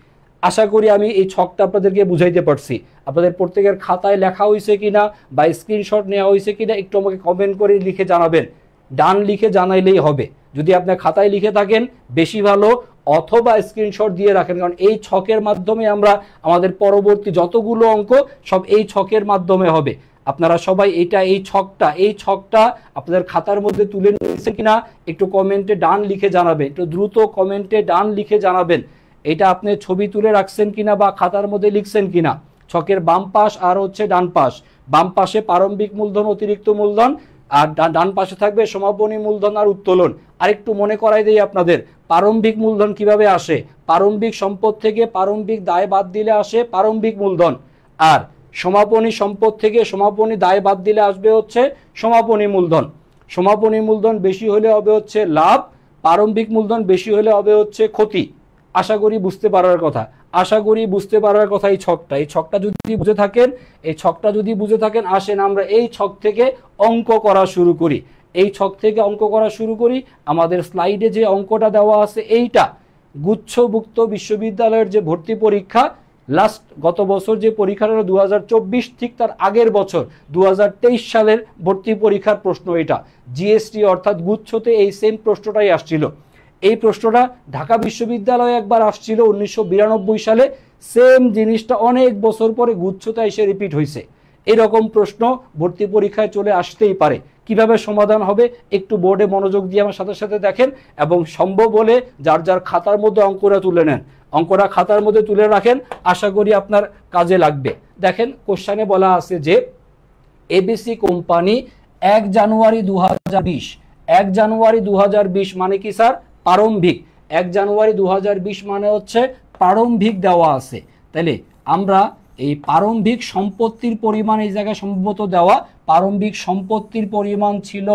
আশা করি আমি এই ছকটা আপনাদেরকে বুঝাইতে পারছি। আপনাদের প্রত্যেকের খাতায় লেখা হয়েছে কিনা বা স্ক্রিনশট নেওয়া হয়েছে কিনা একটু আমাকে কমেন্ট করে লিখে জানাবেন। ডান লিখে জানাইলেই হবে। যদি আপনার খাতায় লিখে থাকেন বেশি ভালো, অথবা স্ক্রিনশট দিয়ে রাখেন, কারণ এই ছকের মাধ্যমে আমরা আমাদের পরবর্তী যতগুলো অঙ্ক সব এই ছকের মাধ্যমে হবে। আপনারা সবাই এই ছকটা আপনাদের খাতার মধ্যে তুলে নিয়েছে কিনা একটু কমেন্টে ডান লিখে জানাবেন। একটু দ্রুত কমেন্টে ডান লিখে জানাবেন এটা আপনি ছবি তুলে রাখছেন কিনা বা খাতার মধ্যে লিখছেন কিনা। ছকের বাম পাশ আর হচ্ছে ডান পাশ। বাম পাশে প্রারম্ভিক মূলধন অতিরিক্ত মূলধন, আর ডান পাশে থাকবে সমাপনী মূলধন আর উত্তোলন। আরেকটু মনে করাই দেই আপনাদের, প্রারম্ভিক মূলধন কিভাবে আসে। প্রারম্ভিক সম্পদ থেকে প্রারম্ভিক দায় বাদ দিলে আসে প্রারম্ভিক মূলধন, আর সমাপনী সম্পদ থেকে সমাপনী দায় বাদ দিলে আসবে হচ্ছে সমাপনী মূলধন। সমাপনী মূলধন বেশি হলে হবে হচ্ছে লাভ, প্রারম্ভিক মূলধন বেশি হলে হবে হচ্ছে ক্ষতি। আশা করি বুঝতে পারার কথা, এই ছকটা যদি বুঝে থাকেন আসেন আমরা এই ছক থেকে অঙ্ক করা শুরু করি। আমাদের স্লাইডে যে অঙ্কটা দেওয়া আছে এইটা গুচ্ছভুক্ত বিশ্ববিদ্যালয়ের যে ভর্তি পরীক্ষা গত বছর যে পরীক্ষাটা হলো 2024, ঠিক তার আগের বছর 2023 সালের ভর্তি পরীক্ষার প্রশ্ন। এটা জিএসটি অর্থাৎ গুচ্ছতে এই সেম প্রশ্নটাই আসছিল। এই প্রশ্নটা ঢাকা বিশ্ববিদ্যালয়ে একবার আসছিল 1992 সালে। সেম জিনিসটা অনেক বছর পরে গুচ্ছতে এসে রিপিট হয়েছে। এরকম প্রশ্ন ভর্তি পরীক্ষায় চলে আসতেই পারে। কিভাবে সমাধান হবে একটু বোর্ডে মনোযোগ দিয়ে আমার সাথে সাথে দেখেন, এবং সম্ভব হলে যার যার খাতার মধ্যে অঙ্কটা তুলে নেন, অঙ্কটা খাতার মধ্যে তুলে রাখেন, আশা করি আপনার কাজে লাগবে। দেখেন কোশ্চেনে বলা আছে যে এবিসি কোম্পানি 1 জানুয়ারি 2020 মানে কি স্যার, প্রারম্ভিক। 1 জানুয়ারি 2020 মানে হচ্ছে প্রারম্ভিক দেওয়া আছে। তাহলে আমরা এই প্রারম্ভিক সম্পত্তির পরিমাণ এই জায়গায় সম্ভবত দেওয়া, প্রারম্ভিক সম্পত্তির পরিমাণ ছিল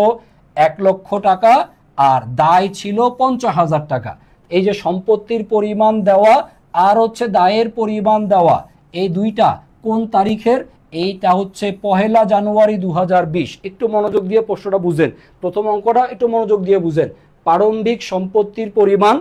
1 লক্ষ টাকা আর দায় ছিল 50,000 টাকা। এই যে সম্পত্তির পরিমাণ দেওয়া আর হচ্ছে দায়ের পরিমাণ দেওয়া, এই দুইটা কোন তারিখের, এইটা হচ্ছে 1 জানুয়ারি 2020। একটু মনোযোগ দিয়ে প্রশ্নটা বুঝেন, প্রথম অঙ্কটা একটু মনোযোগ দিয়ে বুঝেন। প্রারম্ভিক সম্পত্তির পরিমাণ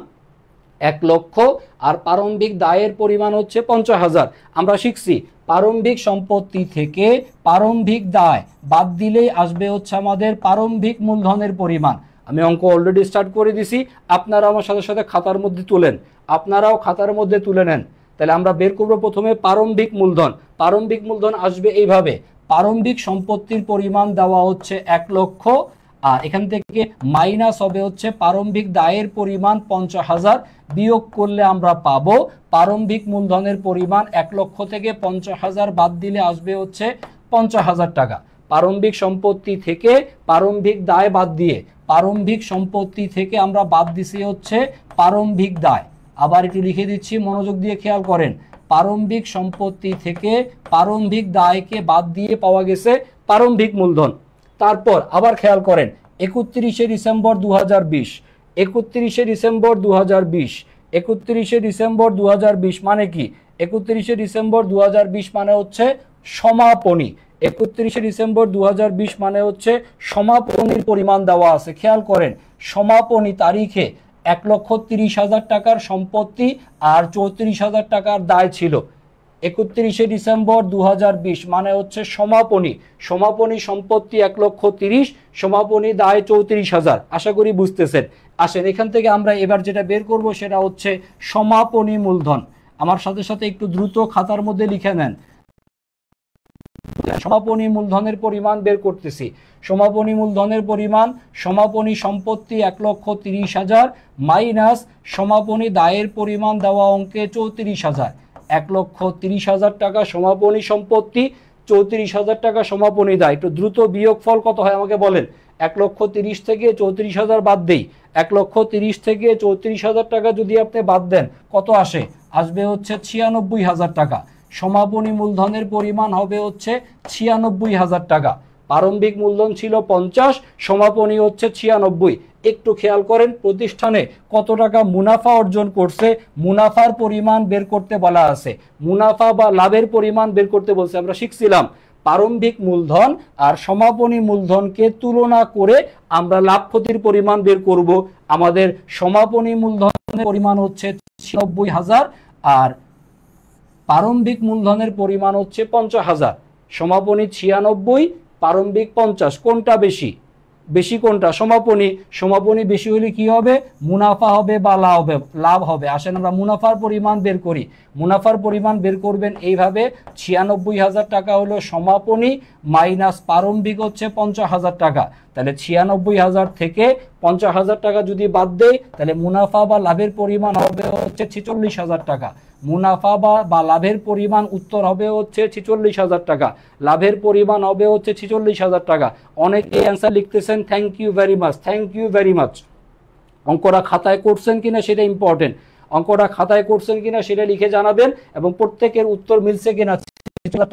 1,00,000 আর প্রারম্ভিক দায়ের পরিমাণ হচ্ছে 50,000। আমরা শিখছি প্রারম্ভিক সম্পত্তি থেকে প্রারম্ভিক দায় বাদ দিলেই আসবে হচ্ছে আমাদের প্রারম্ভিক মূলধনের পরিমাণ। আমি অঙ্ক অলরেডি স্টার্ট করে দিছি, আপনারা আমার সাথে সাথে খাতার মধ্যে তুলেন, আপনারাও খাতার মধ্যে তুলে নেন। তাহলে আমরা বের করব প্রথমে প্রারম্ভিক মূলধন। প্রারম্ভিক মূলধন আসবে এইভাবে, প্রারম্ভিক সম্পত্তির পরিমাণ দেওয়া হচ্ছে 1,00,000 আর এখান থেকে মাইনাস হবে হচ্ছে প্রারম্ভিক দায়ের পরিমাণ 50,000, বিয়োগ করলে আমরা পাবো প্রারম্ভিক মূলধনের পরিমাণ 1,00,000 থেকে 50,000 বাদ দিলে আসবে হচ্ছে 50,000 টাকা। প্রারম্ভিক সম্পত্তি থেকে প্রারম্ভিক দায় বাদ দিয়ে, প্রারম্ভিক সম্পত্তি থেকে আমরা বাদ দিছি হচ্ছে প্রারম্ভিক দায়। আবার একটু লিখে দিচ্ছি, মনোযোগ দিয়ে খেয়াল করেন, প্রারম্ভিক সম্পত্তি থেকে প্রারম্ভিক দায়কে বাদ দিয়ে পাওয়া গেছে প্রারম্ভিক মূলধন। তারপর আবার খেয়াল করেন 31শে ডিসেম্বর 2020, 31শে ডিসেম্বর 2020, 31শে ডিসেম্বর 2020 মানে কি? 31শে ডিসেম্বর 2020 মানে হচ্ছে সমাপনী। 31শে ডিসেম্বর 2020 মানে হচ্ছে সমাপনীর পরিমাণ দেওয়া আছে। খেয়াল করেন সমাপনী তারিখে 1,30,000 টাকার সম্পত্তি আর 34,000 টাকার দায় ছিল। 31শে ডিসেম্বর 2020 মানে হচ্ছে সমাপনী, সমাপনী সম্পত্তি 1,30,000, সমাপনী দায় 34,000। আশা করি বুঝতেছেন। আসেন এখান থেকে আমরা এবার যেটা বের করব সেটা হচ্ছে সমাপনী মূলধন। আমার সাথে সাথে একটু দ্রুত খাতার মধ্যে লিখে নেন। সমাপনী মূলধনের পরিমাণ বের করতেছি। সমাপনী মূলধনের পরিমাণ সমাপনী সম্পত্তি 1,30,000 মাইনাস সমাপনী দায়ের পরিমাণ দেওয়া অঙ্কে 34,000। 1,30,000 টাকা সমাপনী সম্পত্তি, 34,000 টাকা সমাপনী দায়। একটু দ্রুত বিয়োগ ফল কত হয় আমাকে বলেন। 1,30,000 থেকে 34,000 বাদ দেই। 1,30,000 থেকে 34,000 টাকা যদি আপনি বাদ দেন কত আসে? আসবে হচ্ছে 96,000 টাকা। সমাপনী মূলধনের পরিমাণ হবে হচ্ছে 96,000 টাকা। প্রারম্ভিক মূলধন ছিল 50, সমাপনী হচ্ছে 96। একটু খেয়াল করেন প্রতিষ্ঠানে কত টাকা মুনাফা অর্জন করছে, মুনাফার পরিমাণ বের করতে বলা আছে। মুনাফা বা লাভের পরিমাণ বের করতে বলছে। আমরা শিখছিলাম প্রারম্ভিক মূলধন আর সমাপনী মূলধনকে তুলনা করে আমরা লাভ ক্ষতির পরিমাণ বের করব। আমাদের সমাপনী মূলধনের পরিমাণ হচ্ছে 96,000 আর প্রারম্ভিক মূলধনের পরিমাণ হচ্ছে 50,000। সমাপনী 96, প্রারম্ভিক 50, কোনটা বেশি? বেশি কোনটা? সমাপনী। সমাপনী বেশি হলে কি হবে? মুনাফা হবে বা লাভ হবে। আসেন আমরা মুনাফার পরিমাণ বের করি। মুনাফার পরিমাণ বের করবেন এইভাবে, 96,000 টাকা হলো সমাপনী মাইনাস প্রারম্ভিক হচ্ছে 50,000 টাকা। তাহলে 96,000 থেকে 50,000 টাকা যদি বাদ দেই তাহলে মুনাফা বা লাভের পরিমাণ হবে হচ্ছে 46,000 টাকা। মুনাফা বা লাভের পরিমাণ উত্তর হবে হচ্ছে 46,000 টাকা। লাভের পরিমাণ হবে হচ্ছে 46,000 টাকা। অনেকে অ্যান্সার লিখতেছেন, thank you very much, thank you very much. অঙ্কটা খাতায় করছেন কিনা সেটা ইম্পর্টেন্ট। অঙ্কটা খাতায় করছেন কিনা সেটা লিখে জানাবেন এবং প্রত্যেকের উত্তর মিলছে কিনা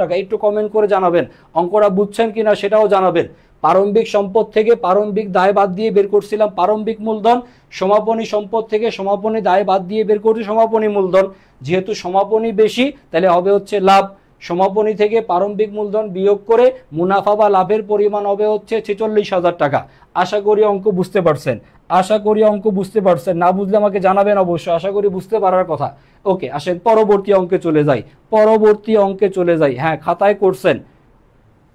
টাকা একটু কমেন্ট করে জানাবেন। অঙ্কটা বুঝছেন কিনা সেটাও জানাবেন। প্রারম্ভিক সম্পদ থেকে প্রারম্ভিক দায় বাদ দিয়ে বের করছিলাম প্রারম্ভিক মূলধন, সমাপনী সম্পদ থেকে সমাপনী দায় বাদ দিয়ে বের করছি সমাপনী মূলধন। যেহেতু সমাপনী বেশি তাহলে হবে হচ্ছে লাভ। সমাপনী থেকে প্রারম্ভিক মূলধন বিয়োগ করে মুনাফা বা লাভের পরিমাণ হবে হচ্ছে 46,000 টাকা। আশা করি অঙ্ক বুঝতে পারছেন। আশা করি অঙ্ক বুঝতে পারছেন। না বুঝলে আমাকে জানাবেন অবশ্যই। আশা করি বুঝতে পারার কথা। ওকে, আসেন পরবর্তী অঙ্কে চলে যাই। পরবর্তী অঙ্কে চলে যাই। হ্যাঁ, খাতায় করছেন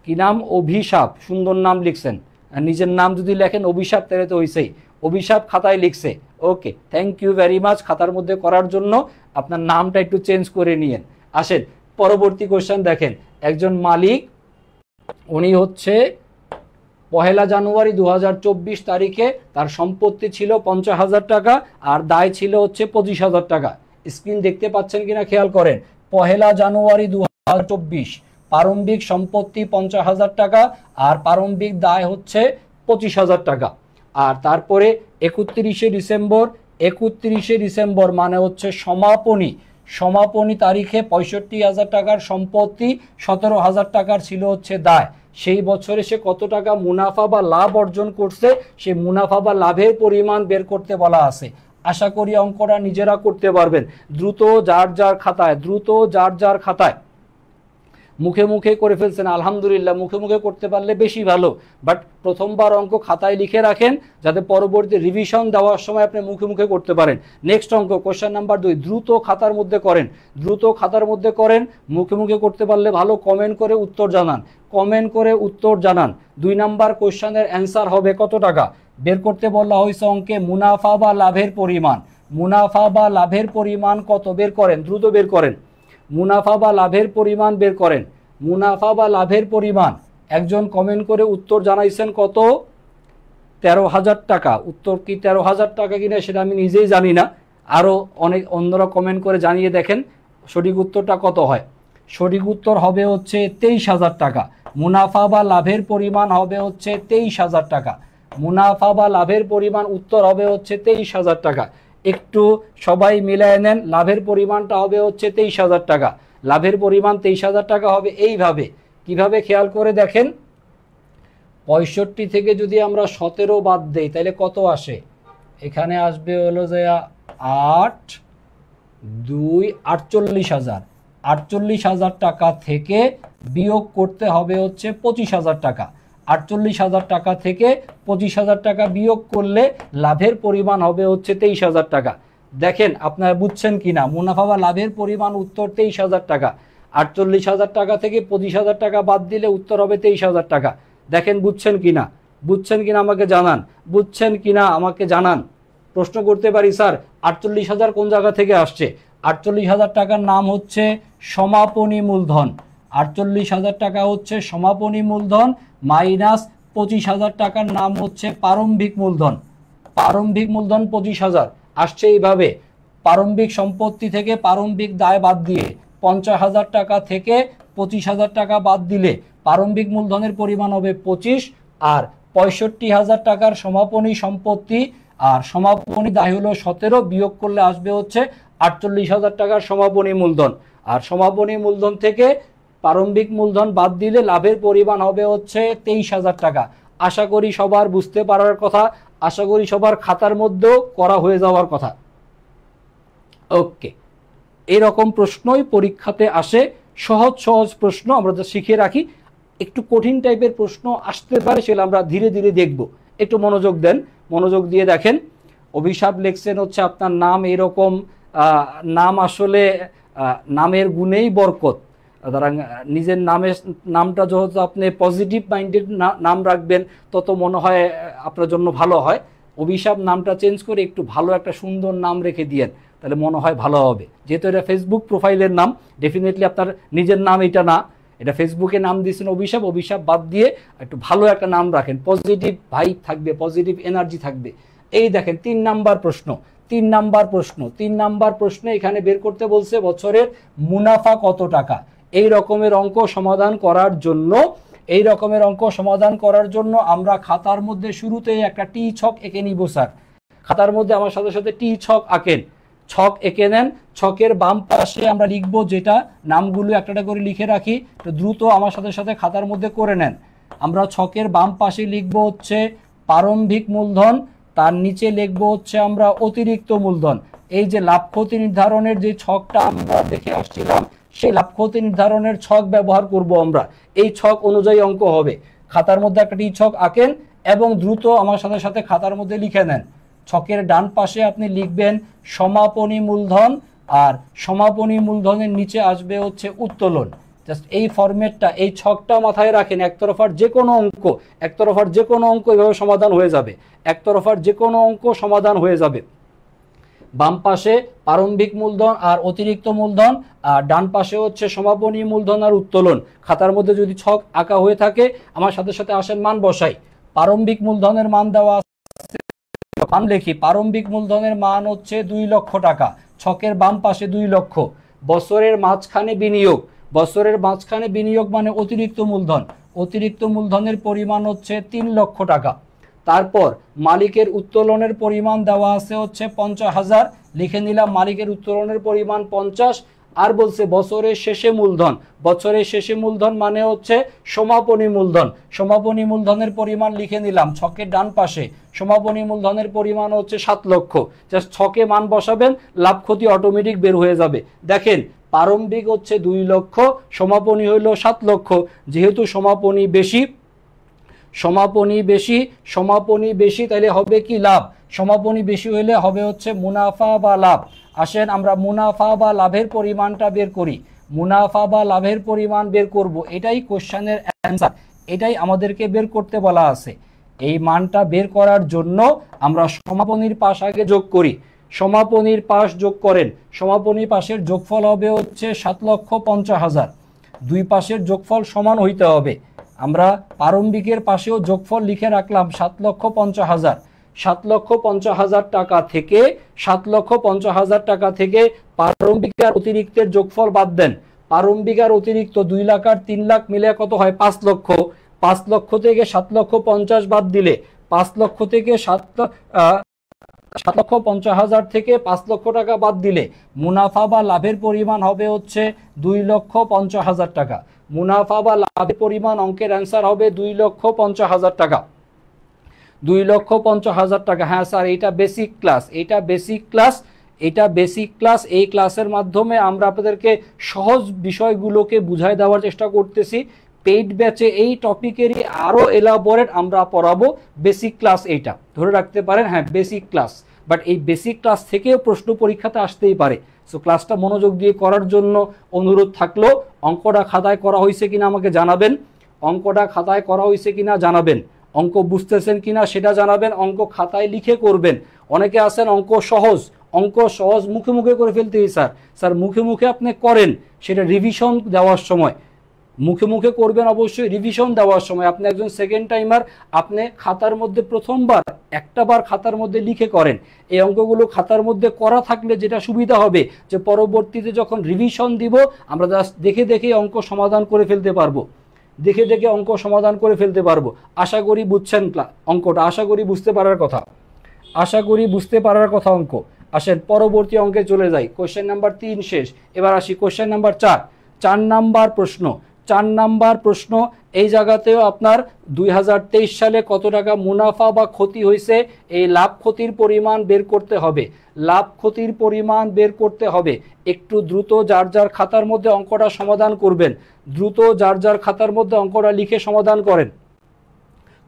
কি নাম? অভিশাপ। সুন্দর নাম লিখছেন। আর নিজের নাম যদি লেখেন অভিশাপ তাহলে তো হইছেই। অভিশাপ খাতায় লিখছে। ওকে, থ্যাংক ইউ ভেরি মাচ খাতার মধ্যে করার জন্য। আপনার নামটা একটু চেঞ্জ করে নিয়েন। আসেন পরবর্তী কোশ্চেন দেখেন। একজন মালিক, উনি হচ্ছে 1 জানুয়ারি 2024 তারিখে তার সম্পত্তি ছিল 50,000 টাকা আর দায় ছিল হচ্ছে 25,000 টাকা। স্ক্রিন দেখতে পাচ্ছেন কিনা খেয়াল করেন। 1 জানুয়ারি 2024 প্রারম্ভিক সম্পত্তি 50,000 টাকা আর প্রারম্ভিক দায় হচ্ছে 25,000 টাকা। আর তারপরে 31শে ডিসেম্বর মানে হচ্ছে সমাপনী। সমাপনী তারিখে 65,000 টাকার সম্পত্তি, 17,000 টাকার ছিল হচ্ছে দায়। সেই বছরে সে কত টাকা মুনাফা বা লাভ অর্জন করছে সে মুনাফা বা লাভের পরিমাণ বের করতে বলা আছে। আশা করি অঙ্কটা নিজেরা করতে পারবেন। দ্রুত যার যার খাতায় মুখে মুখে করে ফেলছেন, আলহামদুলিল্লাহ, মুখে মুখে করতে পারলে বেশি ভালো, বাট প্রথমবার অঙ্ক খাতায় লিখে রাখেন যাতে পরবর্তী রিভিশন দেওয়ার সময় আপনি মুখে মুখে করতে পারেন। নেক্সট অঙ্ক কোশ্চেন নাম্বার 2, দ্রুত খাতার মধ্যে করেন, দ্রুত খাতার মধ্যে করেন, মুখে মুখে করতে পারলে ভালো। কমেন্ট করে উত্তর জানান, কমেন্ট করে উত্তর জানান। 2 নাম্বার কোশ্চেনের অ্যান্সার হবে কত টাকা বের করতে বলা হয়েছে অঙ্কে, মুনাফা বা লাভের পরিমাণ, মুনাফা বা লাভের পরিমাণ কত বের করেন, দ্রুত বের করেন। মুনাফা বা লাভের পরিমাণ বের করেন, মুনাফা বা লাভের পরিমাণ। একজন কমেন্ট করে উত্তর জানাইছেন কত, 13,000 টাকা। উত্তর কি 13,000 টাকা কিনা সেটা আমি নিজেই জানি না, আরও অনেক অন্যরা কমেন্ট করে জানিয়ে দেখেন সঠিক উত্তরটা কত হয়। সঠিক উত্তর হবে হচ্ছে 23,000 টাকা। মুনাফা বা লাভের পরিমাণ হবে হচ্ছে 23,000 টাকা। মুনাফা বা লাভের পরিমাণ উত্তর হবে হচ্ছে 23,000 টাকা। একটু সবাই মিলায় নেন, লাভের পরিমাণটা হবে হচ্ছে 23,000 টাকা। লাভের পরিমাণ 23,000 টাকা হবে এইভাবে। কিভাবে খেয়াল করে দেখেন, 65 থেকে যদি আমরা 17 বাদ দেই তাহলে কত আসে, এখানে আসবে হলো যে 8 2 48,000। 48,000 টাকা থেকে বিয়োগ করতে হবে হচ্ছে 25,000 টাকা। 48,000 টাকা থেকে 25,000 টাকা বিয়োগ করলে লাভের পরিমাণ হবে হচ্ছে 23,000 টাকা। দেখেন আপনারা বুঝছেন কিনা, মুনাফা বা লাভের পরিমাণ উত্তর 23,000 টাকা। 48,000 টাকা থেকে 25,000 টাকা বাদ দিলে উত্তর হবে 23,000 টাকা। দেখেন বুঝছেন কিনা, বুঝছেন কিনা আমাকে জানান, বুঝছেন কিনা আমাকে জানান। প্রশ্ন করতে পারি স্যার 48,000 কোন জায়গা থেকে আসছে? 48,000 টাকার নাম হচ্ছে সমাপনী মূলধন। 48,000 টাকা হচ্ছে সমাপনী মূলধন মাইনাস 25,000 টাকার নাম হচ্ছে প্রারম্ভিক মূলধন। প্রারম্ভিক মূলধন 25,000 আসছে এইভাবে। প্রারম্ভিক সম্পত্তি থেকে প্রারম্ভিক দায় বাদ দিয়ে 50,000 টাকা থেকে 25,000 টাকা বাদ দিলে প্রারম্ভিক মূলধনের পরিমাণ হবে 25, আর 65,000 টাকার সমাপনী সম্পত্তি আর সমাপনী দায় হলো 17, বিয়োগ করলে আসবে হচ্ছে 48,000 টাকার সমাপনী মূলধন। আর সমাপনী মূলধন থেকে প্রারম্ভিক মূলধন বাদ দিলে লাভের পরিমাণ হবে হচ্ছে 23,000 টাকা। আশা করি সবার বুঝতে পারার কথা, আশা করি সবার খাতার মধ্যেও করা হয়ে যাওয়ার কথা। ওকে, এরকম প্রশ্নই পরীক্ষাতে আসে, সহজ সহজ প্রশ্ন আমরা যা শিখে রাখি। একটু কঠিন টাইপের প্রশ্ন আসতে পারে, সেটা আমরা ধীরে ধীরে দেখব। একটু মনোযোগ দেন, মনোযোগ দিয়ে দেখেন। অভিশাপ লিখছেন হচ্ছে আপনার নাম এরকম, নাম আসলে নামের গুণেই বরকত। সুতরাং নিজের নামটা যত আপনি পজিটিভ মাইন্ডেড নাম রাখবেন তত মনে হয় আপনার জন্য ভালো হয়। অভিশাপ নামটা চেঞ্জ করে একটু ভালো একটা সুন্দর নাম রেখে দিয়েন, তাহলে মনে হয় ভালো হবে। যেহেতু এটা ফেসবুক প্রোফাইলের নাম, ডেফিনেটলি আপনার নিজের নাম এটা না, এটা ফেসবুকে নাম দিয়েছেন অভিশাপ। অভিশাপ বাদ দিয়ে একটু ভালো একটা নাম রাখেন, পজিটিভ ভাইব থাকবে, পজিটিভ এনার্জি থাকবে। এই দেখেন 3 নাম্বার প্রশ্ন, 3 নাম্বার প্রশ্ন, 3 নাম্বার প্রশ্নে এখানে বের করতে বলছে বছরের মুনাফা কত টাকা। এই রকমের অঙ্ক সমাধান করার জন্য, এই রকমের অঙ্ক সমাধান করার জন্য আমরা খাতার মধ্যে শুরুতেই একটা টি ছক এঁকে নিব। স্যার খাতার মধ্যে আমার সাথে সাথে টি ছক আঁকেন, ছক এঁকে নেন। ছকের বাম পাশে আমরা লিখব, যেটা নামগুলো একটা করে লিখে রাখি, তো দ্রুত আমার সাথে সাথে খাতার মধ্যে করে নেন। আমরা ছকের বাম পাশে লিখব হচ্ছে প্রারম্ভিক মূলধন, তার নিচে লিখব হচ্ছে আমরা অতিরিক্ত মূলধন। এই যে লাভ ক্ষতি নির্ধারণের যে ছকটা আমরা দেখে আসছিলাম, সেই লাভ ক্ষতি নির্ধারণের ছক ব্যবহার করব আমরা। এই ছক অনুযায়ী অঙ্ক হবে। খাতার মধ্যে একটা টি ছক আঁকেন এবং দ্রুত আমার সাথে সাথে খাতার মধ্যে লিখে নেন। ছকের ডান পাশে আপনি লিখবেন সমাপনী মূলধন, আর সমাপনী মূলধনের নিচে আসবে হচ্ছে উত্তোলন। জাস্ট এই ফরম্যাটটা, এই ছকটা মাথায় রাখেন। একতরফার যে কোনো অঙ্ক, একতরফার যে কোনো অঙ্ক এভাবে সমাধান হয়ে যাবে, একতরফার যে কোনো অঙ্ক সমাধান হয়ে যাবে। বাম পাশে প্রারম্ভিক মূলধন আর অতিরিক্ত মূলধন, আর ডান পাশে হচ্ছে সমাপনী মূলধন আর উত্তোলন। খাতার মধ্যে যদি ছক আঁকা হয়ে থাকে আমার সাথে সাথে আসেন, মান বসাই। প্রারম্ভিক মূলধনের মান দেওয়া আছে, মান লিখি। প্রারম্ভিক মূলধনের মান হচ্ছে 2 লক্ষ টাকা, ছকের বাম পাশে 2 লক্ষ। বছরের মাঝখানে বিনিয়োগ, বছরের মাঝখানে বিনিয়োগ মানে অতিরিক্ত মূলধন, অতিরিক্ত মূলধনের পরিমাণ হচ্ছে 3 লক্ষ টাকা। তারপর মালিকের উত্তোলনের পরিমাণ দেওয়া আছে হচ্ছে 50,000, লিখে নিলাম মালিকের উত্তোলনের পরিমাণ 50। আর বলছে বছরের শেষে মূলধন, বছরের শেষে মূলধন মানে হচ্ছে সমাপনী মূলধন। সমাপনী মূলধনের পরিমাণ লিখে নিলাম ছকের ডান পাশে। সমাপনী মূলধনের পরিমাণ হচ্ছে 7 লক্ষ। জাস্ট ছকে মান বসাবেন, লাভ ক্ষতি অটোমেটিক বের হয়ে যাবে। দেখেন প্রারম্ভিক হচ্ছে 2 লক্ষ, সমাপনী হইল 7 লক্ষ। যেহেতু সমাপনী বেশি, সমাপনী বেশি তাহলে হবে কি লাভ। সমাপনী বেশি হইলে হবে হচ্ছে মুনাফা বা লাভ। আসেন আমরা মুনাফা বা লাভের পরিমাণটা বের করি। মুনাফা বা লাভের পরিমাণ বের করব, এটাই কোশ্চেনের অ্যান্সার, এটাই আমাদেরকে বের করতে বলা আছে। এই মানটা বের করার জন্য আমরা সমাপনীর পাশ আগে যোগ করি। সমাপনীর পাশ যোগ করেন, সমাপনী পাশের যোগফল হবে হচ্ছে 7,50,000। দুই পাশের যোগফল সমান হইতে হবে। আমরা প্রারম্ভিকের পাশেও যোগফল লিখে রাখলাম 7,50,000। 7,50,000 টাকা থেকে 7,50,000 টাকা থেকে প্রারম্ভিকের অতিরিক্তের যোগফল বাদ দেন। প্রারম্ভিকের অতিরিক্ত 2 লাখ আর 3 লাখ মিলে কত হয়? 5 লক্ষ। 5 লক্ষ থেকে 7,50,000 বাদ দিলে, 5 লক্ষ থেকে 7,50,000 থেকে 5 লক্ষ টাকা বাদ দিলে মুনাফা বা লাভের পরিমাণ হবে হচ্ছে 2,50,000 টাকা। মুনাফা বা লাভের পরিমাণ অঙ্কের অ্যান্সার হবে 2,50,000 টাকা। 2,50,000 টাকা। হ্যাঁ স্যার, এটা বেসিক ক্লাস, এটা বেসিক ক্লাস, এটা বেসিক ক্লাস। এই ক্লাসের মাধ্যমে আমরা আপনাদেরকে সহজ বিষয়গুলোকে বুঝাই দেওয়ার চেষ্টা করতেছি। পেইড ব্যাচে এই টপিকেরই আরও এলাবোরেট আমরা পড়াবো। বেসিক ক্লাস এইটা ধরে রাখতে পারেন, হ্যাঁ বেসিক ক্লাস। বাট এই বেসিক ক্লাস থেকেও প্রশ্ন পরীক্ষাতে আসতেই পারে। সো ক্লাসটা মনোযোগ দিয়ে করার জন্য অনুরোধ থাকলো। অঙ্কটা খাতায় করা হয়েছে কিনা আমাকে জানাবেন, অঙ্কটা খাতায় করা হয়েছে কিনা জানাবেন, অঙ্ক বুঝতেছেন কিনা সেটা জানাবেন, অঙ্ক খাতায় লিখে করবেন। অনেকে আছেন অঙ্ক সহজ মুখে মুখে করে ফেলতেই স্যার মুখে মুখে আপনি করেন, সেটা রিভিশন দেওয়ার সময় মুখে মুখে করবেন, অবশ্যই রিভিশন দেওয়ার সময়। আপনি একজন সেকেন্ড টাইমার, আপনি খাতার মধ্যে প্রথমবার একটা বার খাতার মধ্যে লিখে করেন। এই অঙ্কগুলো খাতার মধ্যে করা থাকলে যেটা সুবিধা হবে যে পরবর্তীতে যখন রিভিশন দিব আমরা জাস্ট দেখে দেখে অঙ্ক সমাধান করে ফেলতে পারবো, দেখে দেখে অঙ্ক সমাধান করে ফেলতে পারবো। আশা করি বুঝছেন অঙ্কটা, আশা করি বুঝতে পারার কথা, আশা করি বুঝতে পারার কথা অঙ্ক। আসেন পরবর্তী অঙ্কে চলে যাই। কোশ্চেন নাম্বার 3 শেষ, এবার আসি কোশ্চেন নাম্বার 4। 4 নাম্বার প্রশ্ন, 4 নাম্বার প্রশ্ন। এই জায়গাতেও আপনার 2023 সালে কত টাকা মুনাফা বা ক্ষতি হয়েছে, এই লাভ ক্ষতির পরিমাণ বের করতে হবে। লাভ ক্ষতির পরিমাণ বের করতে হবে। একটু দ্রুত যার যার খাতার মধ্যে অঙ্কটা সমাধান করবেন, দ্রুত যার যার খাতার মধ্যে অঙ্কটা লিখে সমাধান করেন।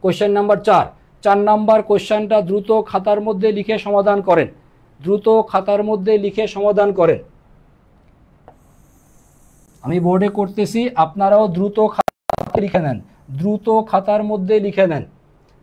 কোশ্চেন নাম্বার 4, 4 নাম্বার কোশ্চেনটা দ্রুত খাতার মধ্যে লিখে সমাধান করেন, দ্রুত খাতার মধ্যে লিখে সমাধান করেন। আমি বোর্ডে করতেছি, আপনারাও দ্রুত খাতা লিখে নেন, দ্রুত খাতার মধ্যে লিখে নেন।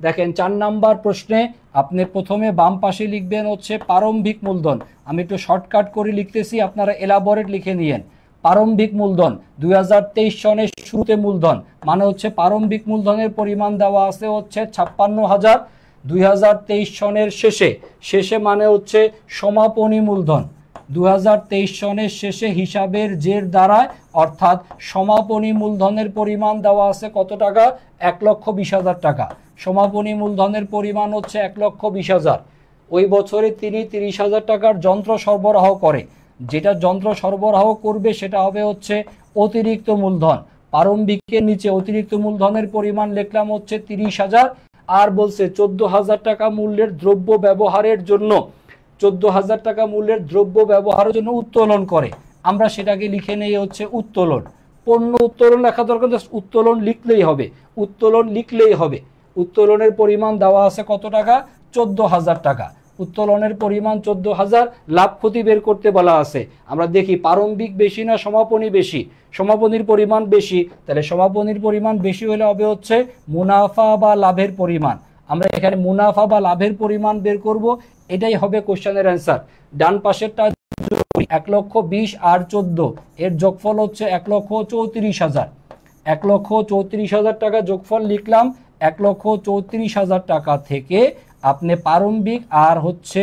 দেখেন 4 নাম্বার প্রশ্নে আপনি প্রথমে বাম পাশে লিখবেন হচ্ছে প্রারম্ভিক মূলধন। আমি একটু শর্টকাট করে লিখতেছি, আপনারা এলাবোরেট লিখে নিয়েন। প্রারম্ভিক মূলধন 2023 সনের শুরুতে মূলধন মানে হচ্ছে প্রারম্ভিক মূলধনের পরিমাণ দেওয়া আছে হচ্ছে 56,000। 2023 সনের শেষে মানে হচ্ছে সমাপনী মূলধন। 2023 সনের শেষে হিসাবের জের দ্বারায় অর্থাৎ সমাপনী মূলধনের পরিমাণ দেওয়া আছে কত টাকা? 1,20,000 টাকা। সমাপনী মূলধনের পরিমাণ হচ্ছে 1,20,000। ওই বছরে তিনি 30,000 টাকার যন্ত্র সরবরাহ করে। যেটা যন্ত্র সরবরাহ করবে সেটা হবে হচ্ছে অতিরিক্ত মূলধন। প্রারম্ভিকের নিচে অতিরিক্ত মূলধনের পরিমাণ লিখলাম হচ্ছে 30,000। আর বলছে 14,000 টাকা মূল্যের দ্রব্য ব্যবহারের জন্য, 14,000 টাকা মূল্যের দ্রব্য ব্যবহারের জন্য উত্তোলন করে। আমরা সেটাকে লিখে নেই হচ্ছে উত্তোলন। পণ্য উত্তোলন লেখা দরকার, জাস্ট উত্তোলন লিখলেই হবে, উত্তোলন লিখলেই হবে। উত্তোলনের পরিমাণ দেওয়া আছে কত টাকা? 14,000 টাকা। উত্তোলনের পরিমাণ 14,000। লাভ ক্ষতি বের করতে বলা আছে। আমরা দেখি প্রারম্ভিক বেশি না সমাপনী বেশি? সমাপনীর পরিমাণ বেশি, তাহলে সমাপনীর পরিমাণ বেশি হলে হবে হচ্ছে মুনাফা বা লাভের পরিমাণ। আমরা এখানে মুনাফা বা লাভের পরিমাণ বের করব, এটাই হবে কোশ্চেনের অ্যান্সার। ডান পাশেরটা 1,20,000 আর 14 এর যোগফল হচ্ছে 1,34,000। 1,34,000 টাকা যোগফল লিখলাম। 1,34,000 টাকা থেকে আপনি প্রারম্ভিক আর হচ্ছে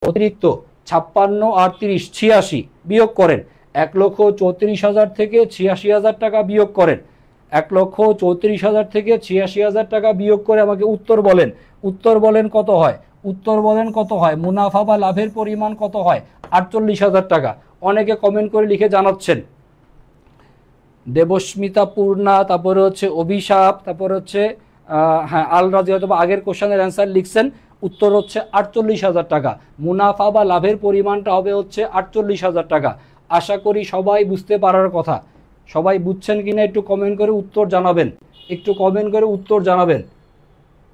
অতিরিক্ত 56 আর 30 86 বিয়োগ করেন। 1,34,000 থেকে 86,000 টাকা বিয়োগ করেন। 1,34,000 থেকে 86,000 টাকা বিয়োগ করে আমাকে উত্তর বলেন। উত্তর বলেন কত হয়? উত্তর বলেন কত হয়? মুনাফা বা লাভের পরিমাণ কত হয়? 48,000 টাকা। অনেকে কমেন্ট করে লিখে জানাচ্ছেন। দেবস্মিতা, পূর্ণা, তারপরে হচ্ছে অভিশাপ, তারপরে হচ্ছে হ্যাঁ আলরাজি হয়তো আগের কোশ্চেনের অ্যান্সার লিখছেন। উত্তর হচ্ছে 48,000 টাকা। মুনাফা বা লাভের পরিমাণটা হবে হচ্ছে 48,000 টাকা। আশা করি সবাই বুঝতে পারার কথা। সবাই বুঝছেন কিনা একটু কমেন্ট করে উত্তর জানাবেন, একটু কমেন্ট করে উত্তর জানাবেন,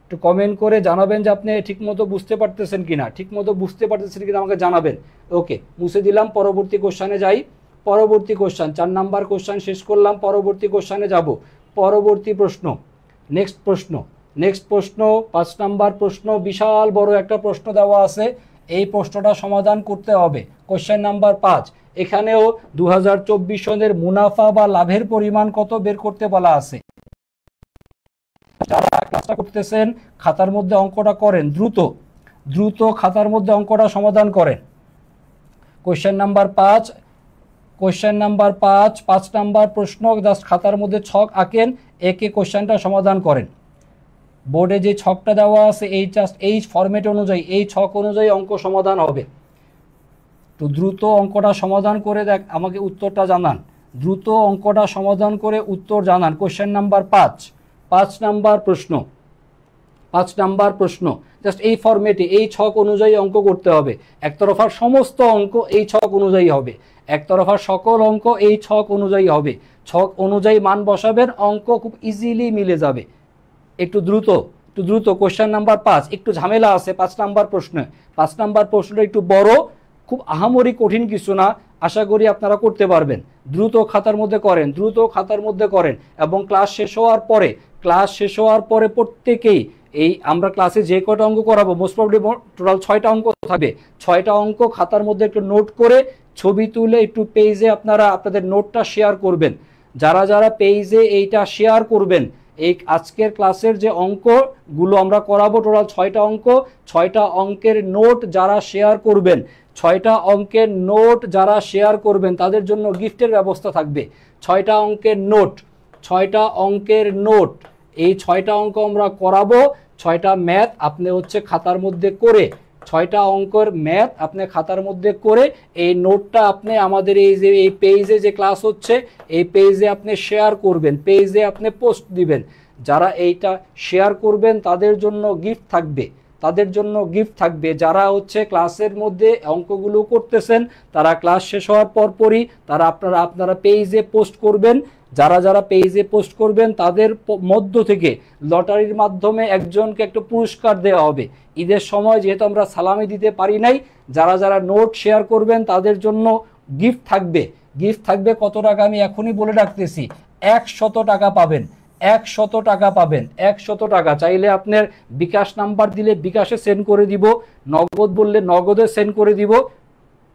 একটু কমেন্ট করে জানাবেন যে আপনি ঠিকমতো বুঝতে পারতেছেন কিনা, ঠিকমতো বুঝতে পারতেছেন কিনা আমাকে জানাবেন। ওকে, মুছে দিলাম, পরবর্তী কোশ্চানে যাই। পরবর্তী কোশ্চান 4 নাম্বার কোশ্চান শেষ করলাম, পরবর্তী কোশ্চানে যাব। পরবর্তী প্রশ্ন, নেক্সট প্রশ্ন, নেক্সট প্রশ্ন 5 নাম্বার প্রশ্ন, বিশাল বড় একটা প্রশ্ন দেওয়া আছে, এই প্রশ্নটা সমাধান করতে হবে। কোশ্চেন নাম্বার 5, এখানেও 2024 সনের মুনাফা বা লাভের পরিমাণ কত বের করতে বলা আছে। যারা ক্লাসটা করতেছেন খাতার মধ্যে অঙ্কটা করেন, দ্রুত দ্রুত খাতার মধ্যে অঙ্কটা সমাধান করেন। Question number 5, question number 5 number প্রশ্ন, জাস্ট খাতার মধ্যে ছক আঁকেন, একে কোশ্চেনটা সমাধান করেন। বোর্ডে যে ছকটা দেওয়া আছে এই জাস্ট এই ফরম্যাট অনুযায়ী, এই ছক অনুযায়ী অঙ্ক সমাধান হবে। তো দ্রুত অঙ্কটা সমাধান করে দেখ, আমাকে উত্তরটা জানান, দ্রুত অঙ্কটা সমাধান করে উত্তর জানান। কোশ্চেন নাম্বার 5 নাম্বার প্রশ্ন, 5 নাম্বার প্রশ্ন, জাস্ট এই ফরম্যাটে এই ছক অনুযায়ী অঙ্ক করতে হবে। একতরফার সমস্ত অঙ্ক এই ছক অনুযায়ী হবে, একতরফার সকল অঙ্ক এই ছক অনুযায়ী হবে। ছক অনুযায়ী মান বসাবেন, অঙ্ক খুব ইজিলি মিলে যাবে। একটু দ্রুত, একটু দ্রুত। কোশ্চেন নাম্বার 5 একটু ঝামেলা আছে 5 নাম্বার প্রশ্নে। 5 নাম্বার প্রশ্নটা একটু বড়, খুব আহামরি কঠিন কিছু না, আশা করি আপনারা করতে পারবেন। দ্রুত খাতার মধ্যে করেন, দ্রুত খাতার মধ্যে করেন। এবং ক্লাস শেষ হওয়ার পরে, ক্লাস শেষ হওয়ার পরে প্রত্যেকেই এই আমরা ক্লাসে যে কটা অঙ্ক করাবো, মোস্ট প্রবলি টোটাল 6টা অঙ্ক থাকবে, 6টা অঙ্ক খাতার মধ্যে একটু নোট করে ছবি তুলে একটু পেজে আপনারা আপনাদের নোটটা শেয়ার করবেন। যারা যারা পেজে এইটা শেয়ার করবেন, এই আজকের ক্লাসের যে অঙ্কগুলো আমরা করাবো টোটাল 6টা অঙ্ক, 6টা অঙ্কের নোট যারা শেয়ার করবেন, 6টা অঙ্কের নোট যারা শেয়ার করবেন তাদের জন্য গিফটের ব্যবস্থা থাকবে। 6টা অঙ্কের নোট, 6টা অঙ্কের নোট, এই 6টা অঙ্ক আমরা করাবো। 6টা ম্যাথ আপনি হচ্ছে খাতার মধ্যে করে, 6টা অঙ্কের ম্যাথ আপনি খাতার মধ্যে করে এই নোটটা আপনি আমাদের এই যে এই পেজে যে ক্লাস হচ্ছে এই পেজে আপনি শেয়ার করবেন, পেজে আপনি পোস্ট দিবেন। যারা এইটা শেয়ার করবেন তাদের জন্য গিফট থাকবে, তাদের জন্য গিফট থাকবে। যারা হচ্ছে ক্লাসের মধ্যে অঙ্কগুলো করতেছেন তারা ক্লাস শেষ হওয়ার পরপরই তারা আপনারা পেজে পোস্ট করবেন। যারা যারা পেজে পোস্ট করবেন তাদের মধ্য থেকে লটারির মাধ্যমে একজনকে একটা পুরস্কার দেওয়া হবে। ঈদের সময় যেহেতু আমরা সালামি দিতে পারি নাই, যারা যারা নোট শেয়ার করবেন তাদের জন্য গিফট থাকবে। গিফট থাকবে কত টাকা আমি এখনই বলে রাখতেছি, 100 টাকা পাবেন, 100 টাকা পাবেন, 100 টাকা। চাইলে আপনার বিকাশ নাম্বার দিলে বিকাশে সেন্ড করে দিব, নগদ বললে নগদে সেন্ড করে দিব,